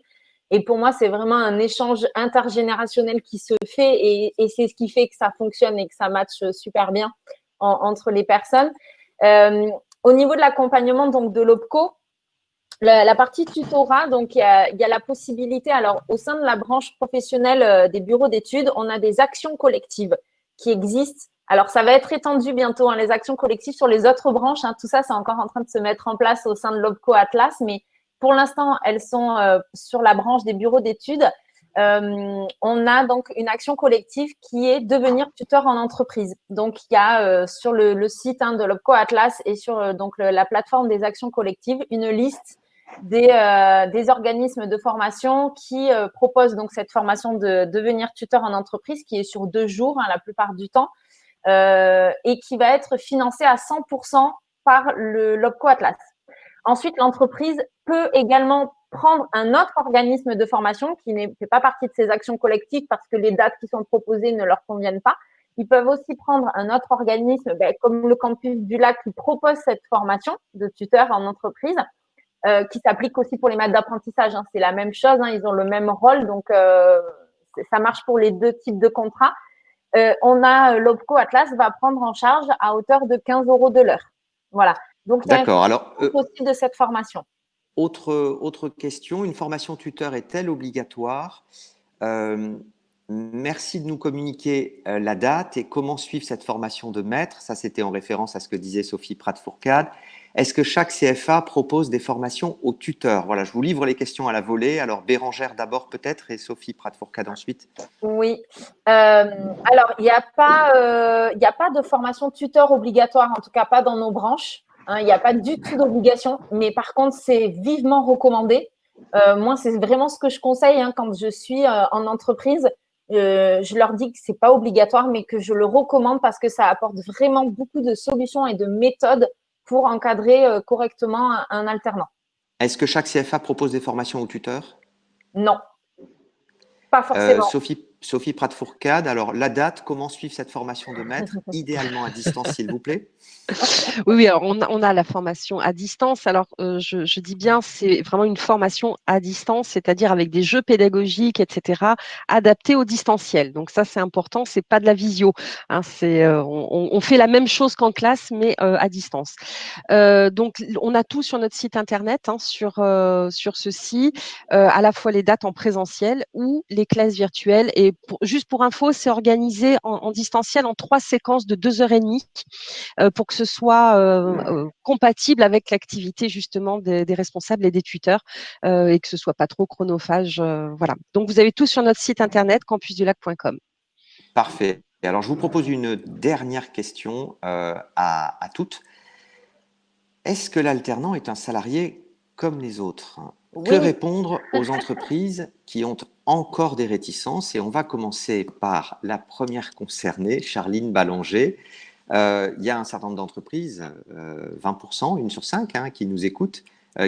Et pour moi, c'est vraiment un échange intergénérationnel qui se fait et c'est ce qui fait que ça fonctionne et que ça matche super bien entre les personnes. Au niveau de l'accompagnement donc de l'OPCO, la partie tutorat, donc il y a la possibilité, alors au sein de la branche professionnelle des bureaux d'études, on a des actions collectives qui existent. Alors ça va être étendu bientôt, les actions collectives sur les autres branches. Tout ça, c'est encore en train de se mettre en place au sein de l'OPCO Atlas, mais pour l'instant, elles sont sur la branche des bureaux d'études. On a donc une action collective qui est devenir tuteur en entreprise. Donc, il y a sur le site de l'OPCO Atlas et sur donc la plateforme des actions collectives une liste des organismes de formation qui proposent donc cette formation de devenir tuteur en entreprise qui est sur 2 jours la plupart du temps et qui va être financée à 100% par l'OPCO Atlas. Ensuite, l'entreprise peut également prendre un autre organisme de formation qui ne fait pas partie de ces actions collectives parce que les dates qui sont proposées ne leur conviennent pas. Ils peuvent aussi prendre un autre organisme, comme le Campus du Lac, qui propose cette formation de tuteur en entreprise, qui s'applique aussi pour les maîtres d'apprentissage. C'est la même chose, ils ont le même rôle, donc ça marche pour les 2 types de contrats. On a l'OPCO Atlas va prendre en charge à hauteur de 15 € de l'heure. Voilà. Donc, il y a D'accord. Alors, aussi de cette formation. Autre question, une formation tuteur est-elle obligatoire? Merci de nous communiquer la date et comment suivre cette formation de maître. Ça, c'était en référence à ce que disait Sophie Prat-Fourcade. Est-ce que chaque CFA propose des formations aux tuteurs? Voilà, je vous livre les questions à la volée. Alors, Bérangère d'abord peut-être et Sophie Prat-Fourcade ensuite. Oui. Alors, il n'y a pas de formation tuteur obligatoire, en tout cas pas dans nos branches. Il n'y a pas du tout d'obligation, mais par contre, c'est vivement recommandé. Moi, c'est vraiment ce que je conseille quand je suis en entreprise. Je leur dis que c'est pas obligatoire, mais que je le recommande parce que ça apporte vraiment beaucoup de solutions et de méthodes pour encadrer correctement un alternant. Est-ce que chaque CFA propose des formations aux tuteurs? Non, pas forcément. Sophie Prat-Fourcade, alors la date, comment suivre cette formation de maître? Idéalement à distance, s'il vous plaît. Oui, alors on a la formation à distance. Alors, je dis bien, c'est vraiment une formation à distance, c'est-à-dire avec des jeux pédagogiques, etc., adaptés au distanciel. Donc ça, c'est important, c'est pas de la visio. On fait la même chose qu'en classe, mais à distance. Donc, on a tout sur notre site internet, sur ceci, à la fois les dates en présentiel ou les classes virtuelles. Et juste pour info, c'est organisé en distanciel en 3 séquences de 2h30 pour que ce soit compatible avec l'activité justement des responsables et des tuteurs et que ce soit pas trop chronophage. Voilà. Donc, vous avez tout sur notre site internet campusdulac.com. Parfait. Et alors, je vous propose une dernière question à toutes. Est-ce que l'alternant est un salarié comme les autres? Oui. Que répondre aux entreprises qui ont encore des réticences? Et on va commencer par la première concernée, Charline Ballanger. Il y a un certain nombre d'entreprises, 20%, 1 sur 5, qui nous écoutent,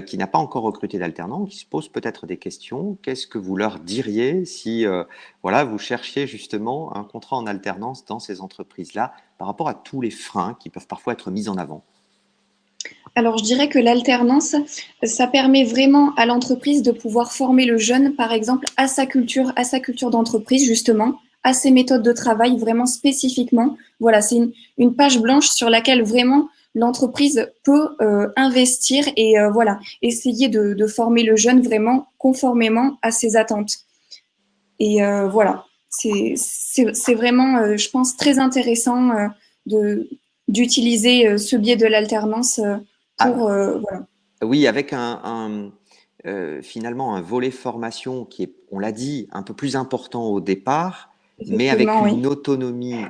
qui n'a pas encore recruté d'alternants, qui se posent peut-être des questions. Qu'est-ce que vous leur diriez si vous cherchiez justement un contrat en alternance dans ces entreprises-là par rapport à tous les freins qui peuvent parfois être mis en avant? Alors, je dirais que l'alternance, ça permet vraiment à l'entreprise de pouvoir former le jeune, par exemple, à sa culture d'entreprise, justement, à ces méthodes de travail vraiment spécifiquement. Voilà, c'est une page blanche sur laquelle vraiment l'entreprise peut investir et voilà, essayer de former le jeune vraiment conformément à ses attentes. Et voilà, c'est vraiment, je pense, très intéressant d'utiliser ce biais de l'alternance pour voilà. Oui, avec finalement un volet formation qui est, on l'a dit, un peu plus important au départ, mais avec Effectivement, une oui. autonomie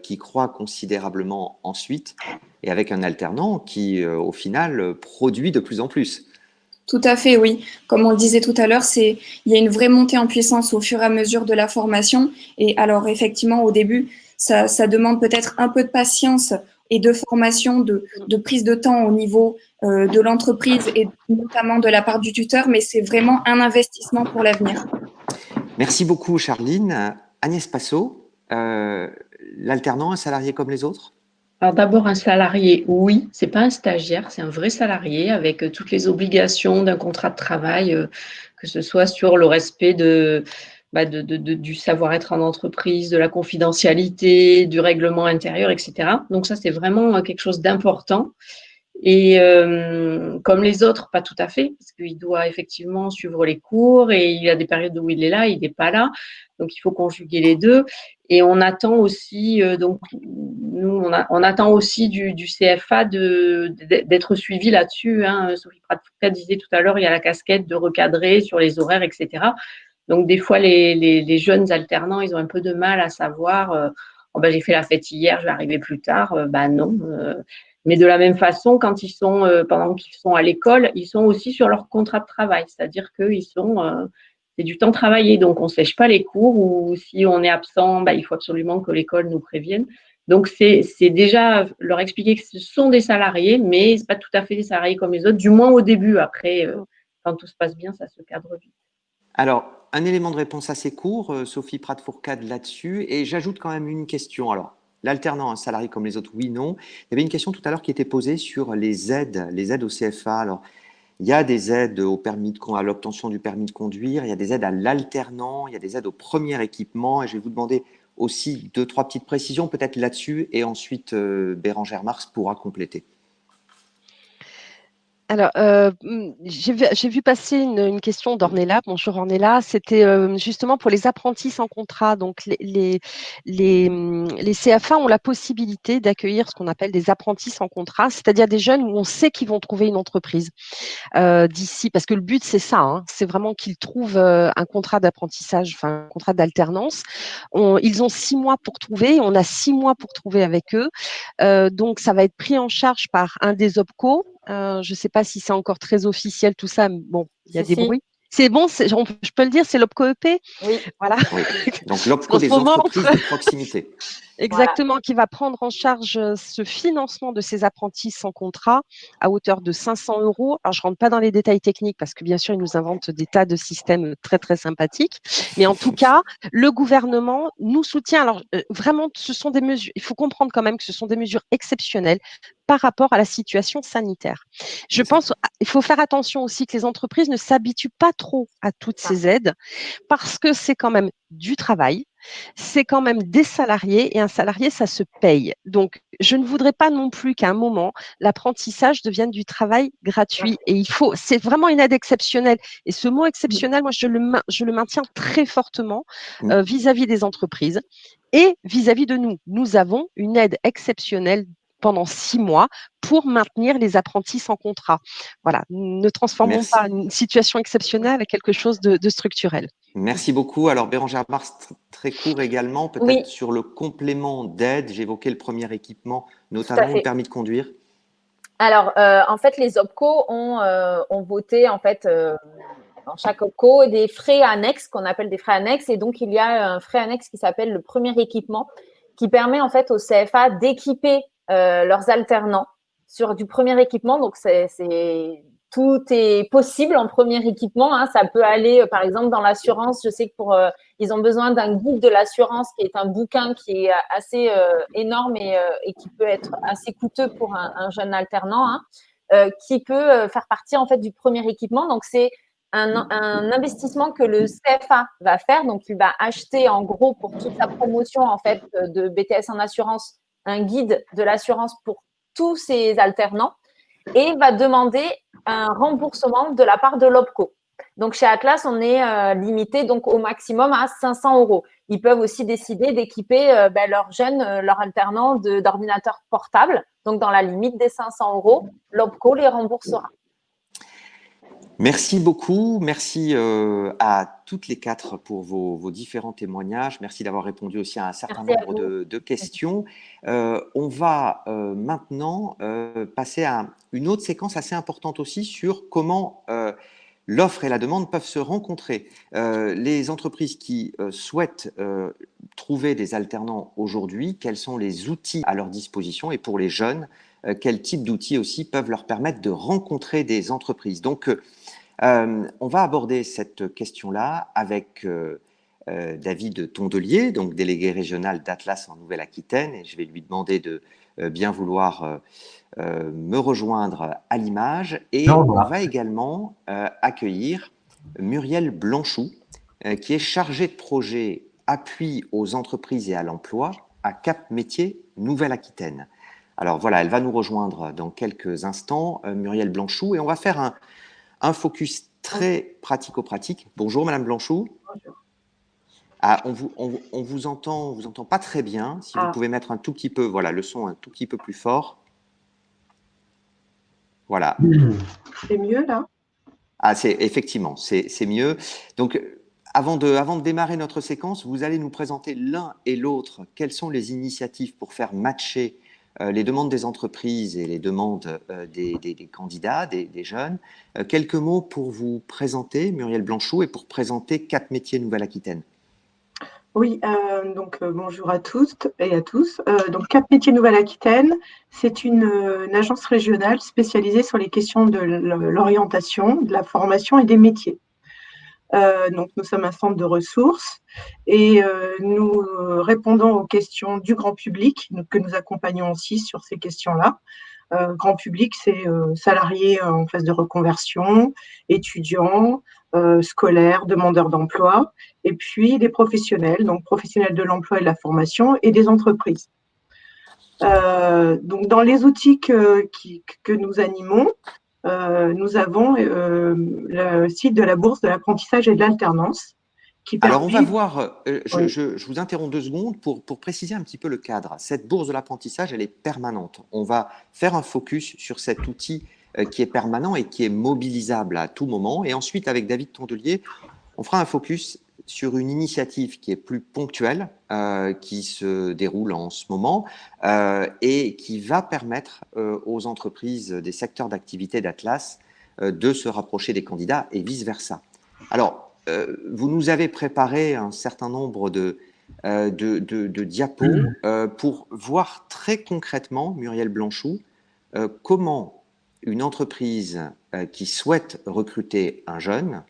qui croît considérablement ensuite, et avec un alternant qui, au final, produit de plus en plus. Tout à fait, oui. Comme on le disait tout à l'heure, il y a une vraie montée en puissance au fur et à mesure de la formation. Et alors, effectivement, au début, ça demande peut-être un peu de patience et de formation, de prise de temps au niveau de l'entreprise et notamment de la part du tuteur, mais c'est vraiment un investissement pour l'avenir. Merci beaucoup, Charline. Agnès Passot, l'alternant, un salarié comme les autres? Alors d'abord, un salarié, oui, c'est pas un stagiaire, c'est un vrai salarié avec toutes les obligations d'un contrat de travail, que ce soit sur le respect du savoir-être en entreprise, de la confidentialité, du règlement intérieur, etc. Donc ça, c'est vraiment quelque chose d'important. Et comme les autres, pas tout à fait, parce qu'il doit effectivement suivre les cours et il y a des périodes où il est là, il n'est pas là. Donc, il faut conjuguer les deux. Et on attend aussi, donc, nous, on attend aussi du CFA d'être suivi là-dessus. Hein. Sophie Prat disait tout à l'heure, il y a la casquette de recadrer sur les horaires, etc. Donc, des fois, les jeunes alternants, ils ont un peu de mal à savoir, oh, ben, j'ai fait la fête hier, je vais arriver plus tard. Ben non. Mais de la même façon, quand ils sont, pendant qu'ils sont à l'école, ils sont aussi sur leur contrat de travail. C'est-à-dire qu'ils sont, c'est du temps travaillé. Donc, on ne sèche pas les cours ou si on est absent, bah, il faut absolument que l'école nous prévienne. Donc, c'est déjà leur expliquer que ce sont des salariés, mais ce n'est pas tout à fait des salariés comme les autres, du moins au début. Après, quand tout se passe bien, ça se cadre vite. Alors, un élément de réponse assez court, Sophie Prat-Fourcade là-dessus, et j'ajoute quand même une question. Alors, l'alternant, un salarié comme les autres, oui, non. Il y avait une question tout à l'heure qui était posée sur les aides au CFA. Alors, il y a des aides à l'obtention du permis de conduire, il y a des aides à l'alternant, il y a des aides au premier équipement, et je vais vous demander aussi 2-3 petites précisions peut-être là-dessus, et ensuite Bérangère Marx pourra compléter. Alors, j'ai vu passer une question d'Ornella. Bonjour Ornella. C'était justement pour les apprentis sans contrat. Donc, les CFA ont la possibilité d'accueillir ce qu'on appelle des apprentis sans contrat, c'est-à-dire des jeunes où on sait qu'ils vont trouver une entreprise d'ici, parce que le but, c'est ça, hein, c'est vraiment qu'ils trouvent un contrat d'apprentissage, enfin un contrat d'alternance. Ils ont 6 mois pour trouver, on a 6 mois pour trouver avec eux. Donc, ça va être pris en charge par un des OPCO. Je ne sais pas si c'est encore très officiel tout ça, mais bon, il y a des bruits. C'est bon, je peux le dire, c'est l'OPCO EP. Oui. Voilà. Oui. Donc l'OPCO des entreprises de proximité. Exactement, voilà. Qui va prendre en charge ce financement de ces apprentis sans contrat à hauteur de 500 €. Alors, je ne rentre pas dans les détails techniques parce que bien sûr, ils nous inventent des tas de systèmes très, très sympathiques. Mais en tout cas, le gouvernement nous soutient. Alors, vraiment, ce sont des mesures, il faut comprendre quand même que ce sont des mesures exceptionnelles par rapport à la situation sanitaire. Je pense qu'il faut faire attention aussi que les entreprises ne s'habituent pas trop à toutes ces aides parce que c'est quand même du travail. C'est quand même des salariés et un salarié, ça se paye. Donc, je ne voudrais pas non plus qu'à un moment, l'apprentissage devienne du travail gratuit. Et c'est vraiment une aide exceptionnelle. Et ce mot exceptionnel, moi, je le maintiens très fortement vis-à-vis des entreprises et vis-à-vis de nous. Nous avons une aide exceptionnelle pendant 6 mois pour maintenir les apprentis sans contrat. Voilà, ne transformons pas une situation exceptionnelle avec quelque chose de structurel. Merci beaucoup. Alors, Bérangère Marx, très court également, peut-être sur le complément d'aide. J'évoquais le premier équipement, notamment le permis de conduire. Alors, en fait, les OPCO ont voté, en fait, dans chaque OPCO, des frais annexes, qu'on appelle des frais annexes. Et donc, il y a un frais annexe qui s'appelle le premier équipement, qui permet, en fait, au CFA d'équiper leurs alternants sur du premier équipement. Donc, tout est possible en premier équipement. Hein. Ça peut aller, par exemple, dans l'assurance. Je sais que ils ont besoin d'un guide de l'assurance, qui est un bouquin qui est assez énorme et qui peut être assez coûteux pour un jeune alternant, hein, qui peut faire partie en fait du premier équipement. Donc, c'est un investissement que le CFA va faire. Donc, il va acheter en gros pour toute sa promotion en fait de BTS en assurance un guide de l'assurance pour tous ses alternants et va demander un remboursement de la part de l'OPCO. Donc, chez Atlas, on est limité donc au maximum à 500 €. Ils peuvent aussi décider d'équiper leurs jeunes, leurs alternants d'ordinateurs portables. Donc, dans la limite des 500 €, l'OPCO les remboursera. Merci beaucoup. Merci à toutes les quatre pour vos différents témoignages. Merci d'avoir répondu aussi à un certain nombre de questions. On va maintenant passer à une autre séquence assez importante aussi sur comment l'offre et la demande peuvent se rencontrer. Les entreprises qui souhaitent trouver des alternants aujourd'hui, quels sont les outils à leur disposition et pour les jeunes, quel type d'outils aussi peuvent leur permettre de rencontrer des entreprises. Donc, on va aborder cette question-là avec David Tondelier, donc délégué régional d'Atlas en Nouvelle-Aquitaine, et je vais lui demander de bien vouloir me rejoindre à l'image. Et on va également accueillir Muriel Blanchou, qui est chargée de projet appui aux entreprises et à l'emploi à Cap Métiers Nouvelle-Aquitaine. Alors voilà, elle va nous rejoindre dans quelques instants, Muriel Blanchou, et on va faire un focus très pratico-pratique. Bonjour Madame Blanchou. Bonjour. Ah, on vous entend pas très bien. Si vous pouvez mettre un tout petit peu, voilà, le son un tout petit peu plus fort. Voilà. C'est mieux là? Ah, effectivement, c'est mieux. Donc, avant de démarrer notre séquence, vous allez nous présenter l'un et l'autre quelles sont les initiatives pour faire matcher les demandes des entreprises et les demandes des candidats, des jeunes. Quelques mots pour vous présenter, Muriel Blanchou, et pour présenter Cap Métiers Nouvelle-Aquitaine. Oui, donc bonjour à toutes et à tous. Donc Cap Métiers Nouvelle-Aquitaine, c'est une agence régionale spécialisée sur les questions de l'orientation, de la formation et des métiers. Donc nous sommes un centre de ressources et nous répondons aux questions du grand public, que nous accompagnons aussi sur ces questions-là. Grand public, c'est salariés en phase de reconversion, étudiants, scolaires, demandeurs d'emploi, et puis des professionnels, donc professionnels de l'emploi et de la formation, et des entreprises. Donc dans les outils que nous animons, nous avons le site de la bourse de l'apprentissage et de l'alternance. Alors, on va voir, je vous interromps 2 secondes pour préciser un petit peu le cadre. Cette bourse de l'apprentissage, elle est permanente. On va faire un focus sur cet outil qui est permanent et qui est mobilisable à tout moment. Et ensuite, avec David Tondelier, on fera un focus sur une initiative qui est plus ponctuelle, qui se déroule en ce moment et qui va permettre aux entreprises des secteurs d'activité d'Atlas de se rapprocher des candidats et vice-versa. Alors, vous nous avez préparé un certain nombre de diapos pour voir très concrètement, Muriel Blanchou, comment une entreprise qui souhaite recruter un jeune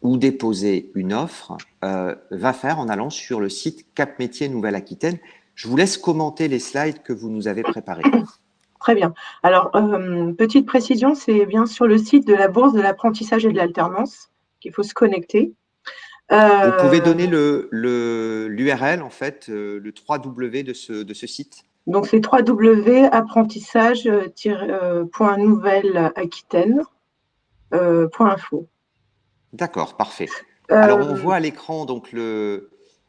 ou déposer une offre va faire en allant sur le site Cap Métiers Nouvelle-Aquitaine. Je vous laisse commenter les slides que vous nous avez préparés. Très bien. Alors, petite précision, c'est bien sur le site de la bourse de l'apprentissage et de l'alternance qu'il faut se connecter. Vous pouvez donner l'URL, en fait, le 3W de ce site. Donc, c'est www.apprentissage-nouvelle-aquitaine.info. D'accord, parfait. Alors, on voit à l'écran, donc,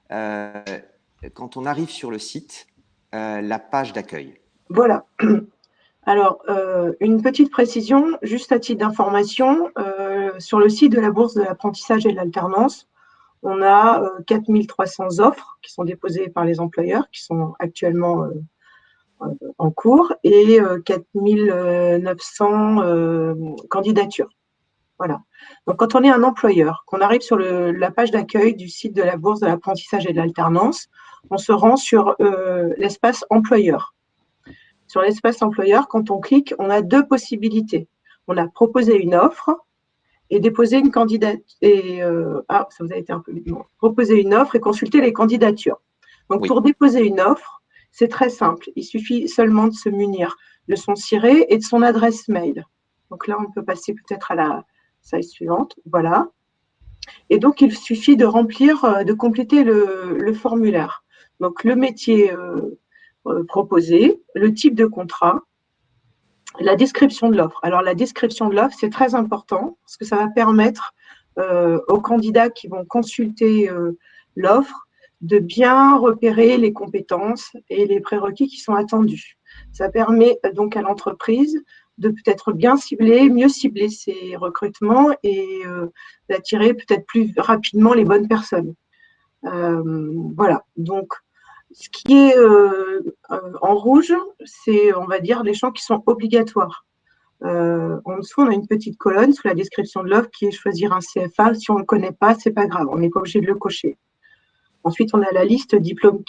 quand on arrive sur le site, la page d'accueil. Voilà. Alors, une petite précision, juste à titre d'information, sur le site de la bourse de l'apprentissage et de l'alternance, on a 4300 offres qui sont déposées par les employeurs, qui sont actuellement en cours, et 4900 candidatures. Voilà. Donc, quand on est un employeur, qu'on arrive sur la page d'accueil du site de la bourse de l'apprentissage et de l'alternance, on se rend sur l'espace employeur. Sur l'espace employeur, quand on clique, on a 2 possibilités. On a proposé une offre et déposer une candidature. Ça vous a été un peu bon. Proposer une offre et consulter les candidatures. Donc, pour déposer une offre, c'est très simple. Il suffit seulement de se munir de son ciré et de son adresse mail. Donc là, on peut passer peut-être à slide suivante, voilà. Et donc, il suffit de remplir, de compléter le formulaire. Donc, le métier proposé, le type de contrat, la description de l'offre. Alors, la description de l'offre, c'est très important parce que ça va permettre aux candidats qui vont consulter l'offre de bien repérer les compétences et les prérequis qui sont attendus. Ça permet donc à l'entreprise de peut-être bien cibler, mieux cibler ses recrutements et d'attirer peut-être plus rapidement les bonnes personnes. Voilà, donc ce qui est en rouge, c'est, on va dire, les champs qui sont obligatoires. En dessous, on a une petite colonne sous la description de l'offre qui est choisir un CFA. Si on ne le connaît pas, c'est pas grave, on n'est pas obligé de le cocher. Ensuite, on a la liste diplômes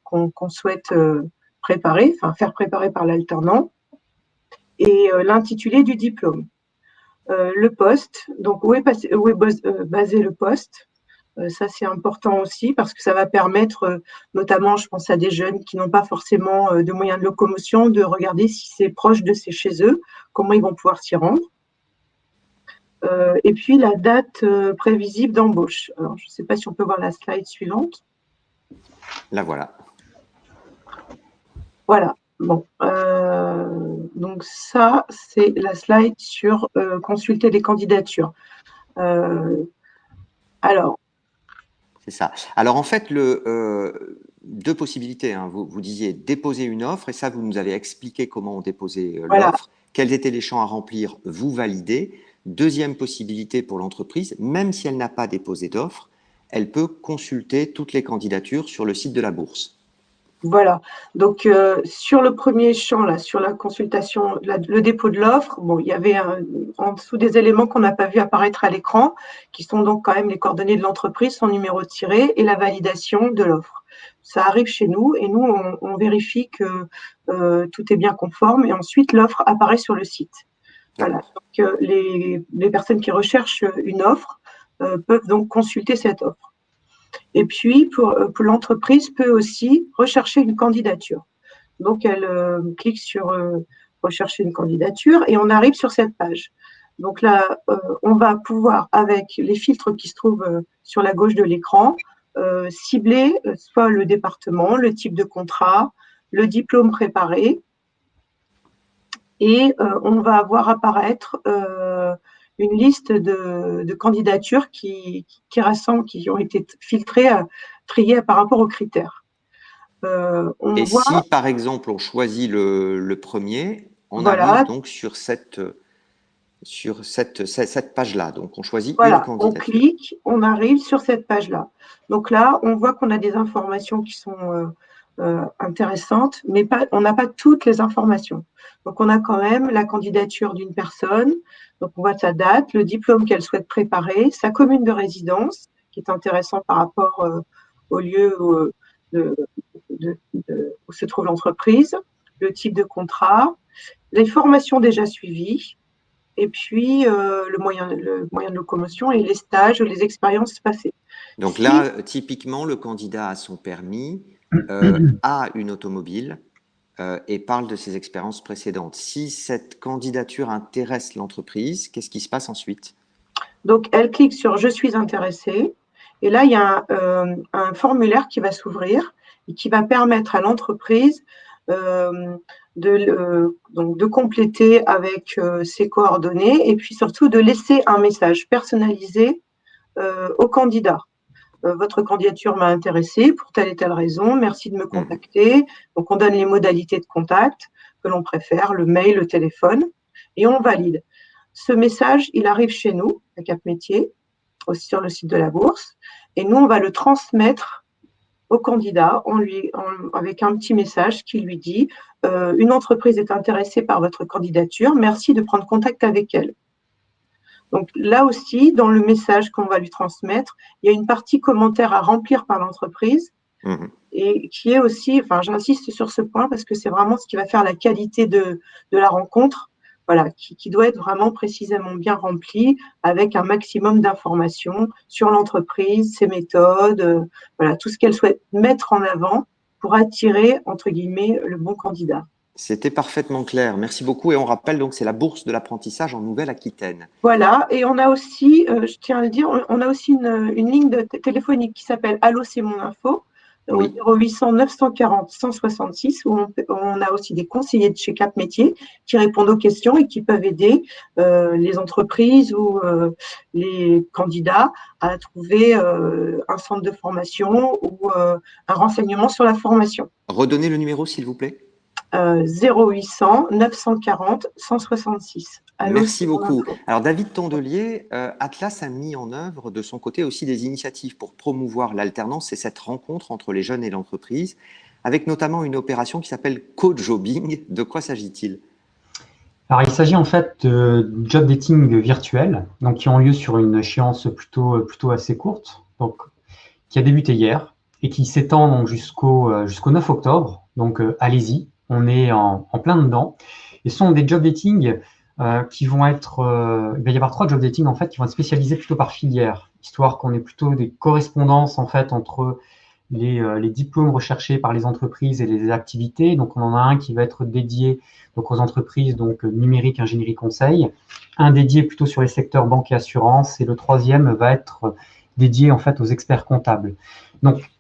qu'on souhaite préparer, enfin faire préparer par l'alternant, et l'intitulé du diplôme. Le poste, donc où est basé le poste. Ça, c'est important aussi parce que ça va permettre, notamment, je pense à des jeunes qui n'ont pas forcément de moyens de locomotion, de regarder si c'est proche de chez eux, comment ils vont pouvoir s'y rendre. Et puis, la date prévisible d'embauche. Alors, je ne sais pas si on peut voir la slide suivante. La voilà. Voilà. Bon. Donc, ça, c'est la slide sur consulter les candidatures. Alors, c'est ça. Alors, en fait, deux possibilités. Hein. Vous disiez déposer une offre, et ça, vous nous avez expliqué comment on déposait voilà. l'offre, quels étaient les champs à remplir, vous validez. Deuxième possibilité pour l'entreprise, même si elle n'a pas déposé d'offre, elle peut consulter toutes les candidatures sur le site de la bourse. Voilà. Donc, sur le premier champ, là, sur la consultation, le dépôt de l'offre, bon, il y avait en dessous des éléments qu'on n'a pas vu apparaître à l'écran, qui sont donc quand même les coordonnées de l'entreprise, son numéro de tiré et la validation de l'offre. Ça arrive chez nous et nous, on vérifie que tout est bien conforme et ensuite l'offre apparaît sur le site. Voilà. Donc, les personnes qui recherchent une offre peuvent donc consulter cette offre. Et puis, pour l'entreprise peut aussi rechercher une candidature. Donc, elle clique sur rechercher une candidature et on arrive sur cette page. Donc là, on va pouvoir, avec les filtres qui se trouvent sur la gauche de l'écran, cibler soit le département, le type de contrat, le diplôme préparé. Et on va voir apparaître une liste de candidatures qui ont été filtrées, triées par rapport aux critères. Si, par exemple, on choisit le premier, on voilà. arrive donc sur cette page-là. Donc, on choisit voilà, une candidature. On clique, on arrive sur cette page-là. Donc là, on voit qu'on a des informations qui sont intéressantes, mais on n'a pas toutes les informations. Donc, on a quand même la candidature d'une personne. Donc, on voit sa date, le diplôme qu'elle souhaite préparer, sa commune de résidence, qui est intéressant par rapport au lieu où se trouve l'entreprise, le type de contrat, les formations déjà suivies, et puis le moyen de locomotion et les stages ou les expériences passées. Donc là, typiquement, le candidat a son permis, a une automobile et parle de ses expériences précédentes. Si cette candidature intéresse l'entreprise, qu'est-ce qui se passe ensuite? Donc, elle clique sur « Je suis intéressée » et là, il y a un formulaire qui va s'ouvrir et qui va permettre à l'entreprise de compléter avec ses coordonnées et puis surtout de laisser un message personnalisé au candidat. Votre candidature m'a intéressée pour telle et telle raison, merci de me contacter. Donc, on donne les modalités de contact que l'on préfère, le mail, le téléphone, et on valide. Ce message, il arrive chez nous, à Cap Métiers, aussi sur le site de la bourse, et nous, on va le transmettre au candidat avec un petit message qui lui dit une entreprise est intéressée par votre candidature, merci de prendre contact avec elle. Donc là aussi, dans le message qu'on va lui transmettre, il y a une partie commentaire à remplir par l'entreprise et qui est aussi, enfin j'insiste sur ce point parce que c'est vraiment ce qui va faire la qualité de la rencontre, voilà, qui doit être vraiment précisément bien rempli avec un maximum d'informations sur l'entreprise, ses méthodes, voilà, tout ce qu'elle souhaite mettre en avant pour attirer, entre guillemets, le bon candidat. C'était parfaitement clair. Merci beaucoup. Et on rappelle donc c'est la bourse de l'apprentissage en Nouvelle-Aquitaine. Voilà, et on a aussi, je tiens à le dire, on a aussi une ligne téléphonique qui s'appelle Allô, c'est mon info, au Oui. 0800 940 166, où on a aussi des conseillers de chez Cap Métiers qui répondent aux questions et qui peuvent aider les entreprises ou les candidats à trouver un centre de formation ou un renseignement sur la formation. Redonnez le numéro, s'il vous plaît. 0800 940 166. Allô, Merci c'est mon beaucoup. info. Alors, David Tondelier, Atlas a mis en œuvre de son côté aussi des initiatives pour promouvoir l'alternance et cette rencontre entre les jeunes et l'entreprise, avec notamment une opération qui s'appelle Co-Jobbing. De quoi s'agit-il? Alors, il s'agit en fait de job dating virtuels, donc qui ont lieu sur une échéance plutôt assez courte, donc qui a débuté hier et qui s'étend donc jusqu'au 9 octobre. Donc, allez-y, on est en plein dedans. Et ce sont des job dating qui vont être, il va y avoir 3 job dating en fait qui vont être spécialisés plutôt par filière, histoire qu'on ait plutôt des correspondances en fait entre les diplômes recherchés par les entreprises et les activités. Donc, on en a un qui va être dédié donc, aux entreprises, donc numérique, ingénierie, conseil, un dédié plutôt sur les secteurs banque et assurance, et le troisième va être dédié en fait aux experts comptables. Donc,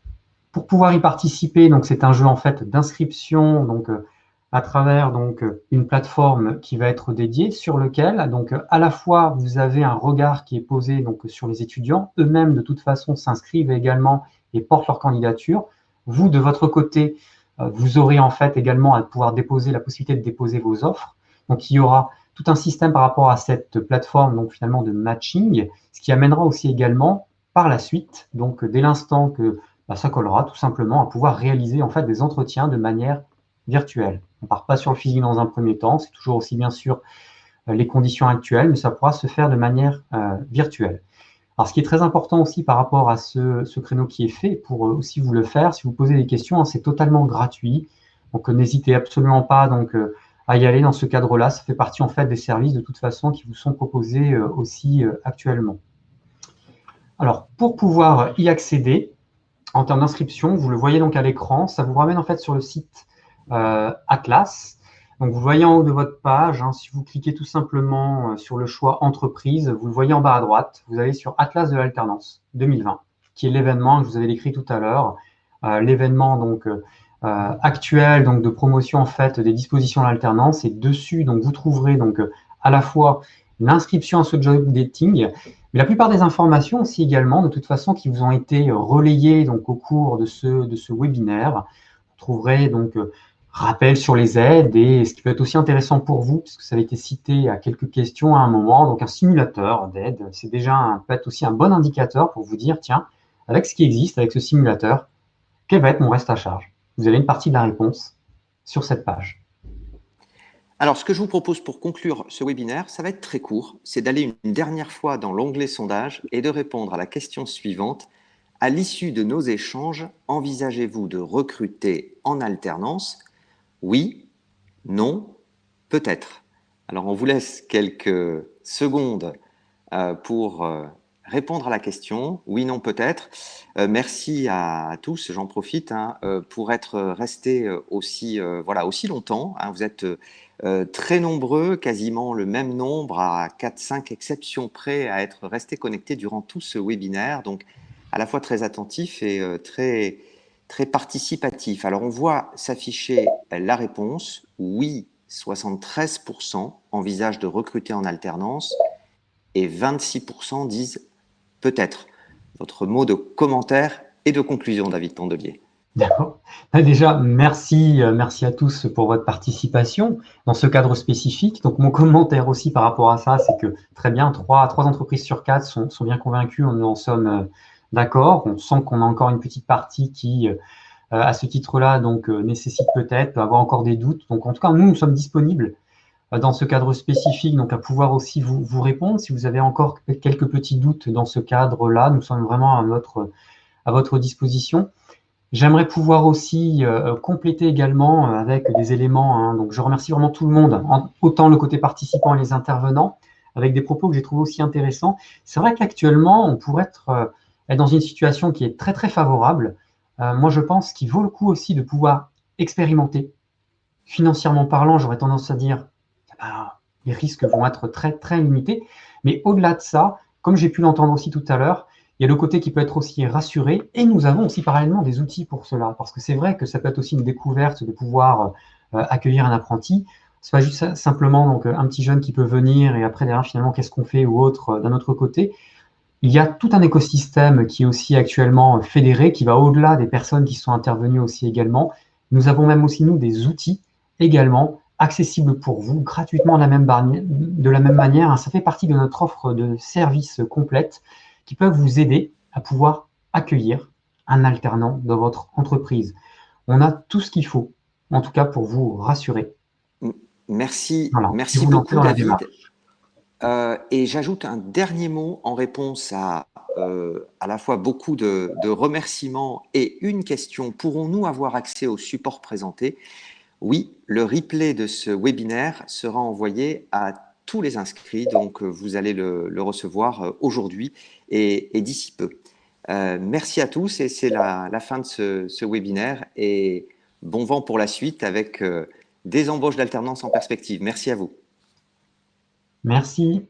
pour pouvoir y participer, donc c'est un jeu en fait d'inscription, donc à travers donc une plateforme qui va être dédiée sur lequel donc à la fois vous avez un regard qui est posé donc sur les étudiants eux-mêmes de toute façon s'inscrivent également et portent leur candidature. Vous de votre côté vous aurez en fait également à pouvoir déposer la possibilité de déposer vos offres. Donc il y aura tout un système par rapport à cette plateforme donc finalement de matching, ce qui amènera aussi également par la suite donc dès l'instant que ça collera tout simplement à pouvoir réaliser en fait des entretiens de manière virtuelle. On ne part pas sur le physique dans un premier temps, c'est toujours aussi bien sûr les conditions actuelles, mais ça pourra se faire de manière virtuelle. Alors, ce qui est très important aussi par rapport à ce créneau qui est fait, pour aussi vous le faire, si vous posez des questions, hein, c'est totalement gratuit. Donc, n'hésitez absolument pas donc, à y aller dans ce cadre-là. Ça fait partie en fait des services de toute façon qui vous sont proposés aussi actuellement. Alors, pour pouvoir y accéder, en termes d'inscription, vous le voyez donc à l'écran, ça vous ramène en fait sur le site Atlas. Donc, vous voyez en haut de votre page, hein, si vous cliquez tout simplement sur le choix entreprise, vous le voyez en bas à droite, vous allez sur Atlas de l'alternance 2020, qui est l'événement que je vous avais décrit tout à l'heure, l'événement donc actuel donc de promotion en fait des dispositions de l'alternance. Et dessus, donc vous trouverez donc à la fois l'inscription à ce job dating, mais la plupart des informations aussi également, de toute façon, qui vous ont été relayées donc au cours de ce webinaire. Vous trouverez donc rappel sur les aides et ce qui peut être aussi intéressant pour vous, puisque ça avait été cité à quelques questions à un moment, donc un simulateur d'aide, c'est déjà peut être aussi un bon indicateur pour vous dire, tiens, avec ce qui existe, avec ce simulateur, quel va être mon reste à charge? Vous avez une partie de la réponse sur cette page. Alors, ce que je vous propose pour conclure ce webinaire, ça va être très court, c'est d'aller une dernière fois dans l'onglet sondage et de répondre à la question suivante. À l'issue de nos échanges, envisagez-vous de recruter en alternance? Oui, non, peut-être. Alors, on vous laisse quelques secondes pour répondre à la question. Oui, non, peut-être. Merci à tous, j'en profite, pour être restés aussi longtemps. Vous êtes très nombreux, quasiment le même nombre, à 4-5 exceptions près, à être restés connectés durant tout ce webinaire. Donc, à la fois très attentif et très participatif. Alors, on voit s'afficher la réponse. Oui, 73% envisagent de recruter en alternance et 26% disent peut-être. Votre mot de commentaire et de conclusion, David Tondelier. D'accord. Déjà, merci à tous pour votre participation dans ce cadre spécifique. Donc, mon commentaire aussi par rapport à ça, c'est que très bien, 3 entreprises sur 4 sont bien convaincues, nous en sommes d'accord. On sent qu'on a encore une petite partie qui, à ce titre-là, donc nécessite peut-être, peut avoir encore des doutes. Donc, en tout cas, nous sommes disponibles dans ce cadre spécifique, donc à pouvoir aussi vous répondre. Si vous avez encore quelques petits doutes dans ce cadre-là, nous sommes vraiment à votre disposition. J'aimerais pouvoir aussi compléter également avec des éléments. Donc, je remercie vraiment tout le monde, autant le côté participant et les intervenants, avec des propos que j'ai trouvés aussi intéressants. C'est vrai qu'actuellement, on pourrait être dans une situation qui est très, très favorable. Moi, je pense qu'il vaut le coup aussi de pouvoir expérimenter financièrement parlant, j'aurais tendance à dire les risques vont être très, très limités. Mais au-delà de ça, comme j'ai pu l'entendre aussi tout à l'heure, il y a le côté qui peut être aussi rassuré, et nous avons aussi parallèlement des outils pour cela, parce que c'est vrai que ça peut être aussi une découverte de pouvoir accueillir un apprenti. C'est pas juste simplement donc, un petit jeune qui peut venir et après derrière finalement qu'est-ce qu'on fait ou autre d'un autre côté. Il y a tout un écosystème qui est aussi actuellement fédéré, qui va au-delà des personnes qui sont intervenues aussi également. Nous avons même aussi, nous, des outils également accessibles pour vous gratuitement de la même manière. Ça fait partie de notre offre de services complète qui peuvent vous aider à pouvoir accueillir un alternant dans votre entreprise. On a tout ce qu'il faut, en tout cas pour vous rassurer. Merci, Voilà. merci beaucoup David. Et j'ajoute un dernier mot en réponse à la fois beaucoup de remerciements et une question. Pourrons-nous avoir accès au support présenté? Oui, le replay de ce webinaire sera envoyé à tous les inscrits, donc vous allez le recevoir aujourd'hui et d'ici peu. Merci à tous et c'est la fin de ce webinaire et bon vent pour la suite avec des embauches d'alternance en perspective. Merci à vous. Merci.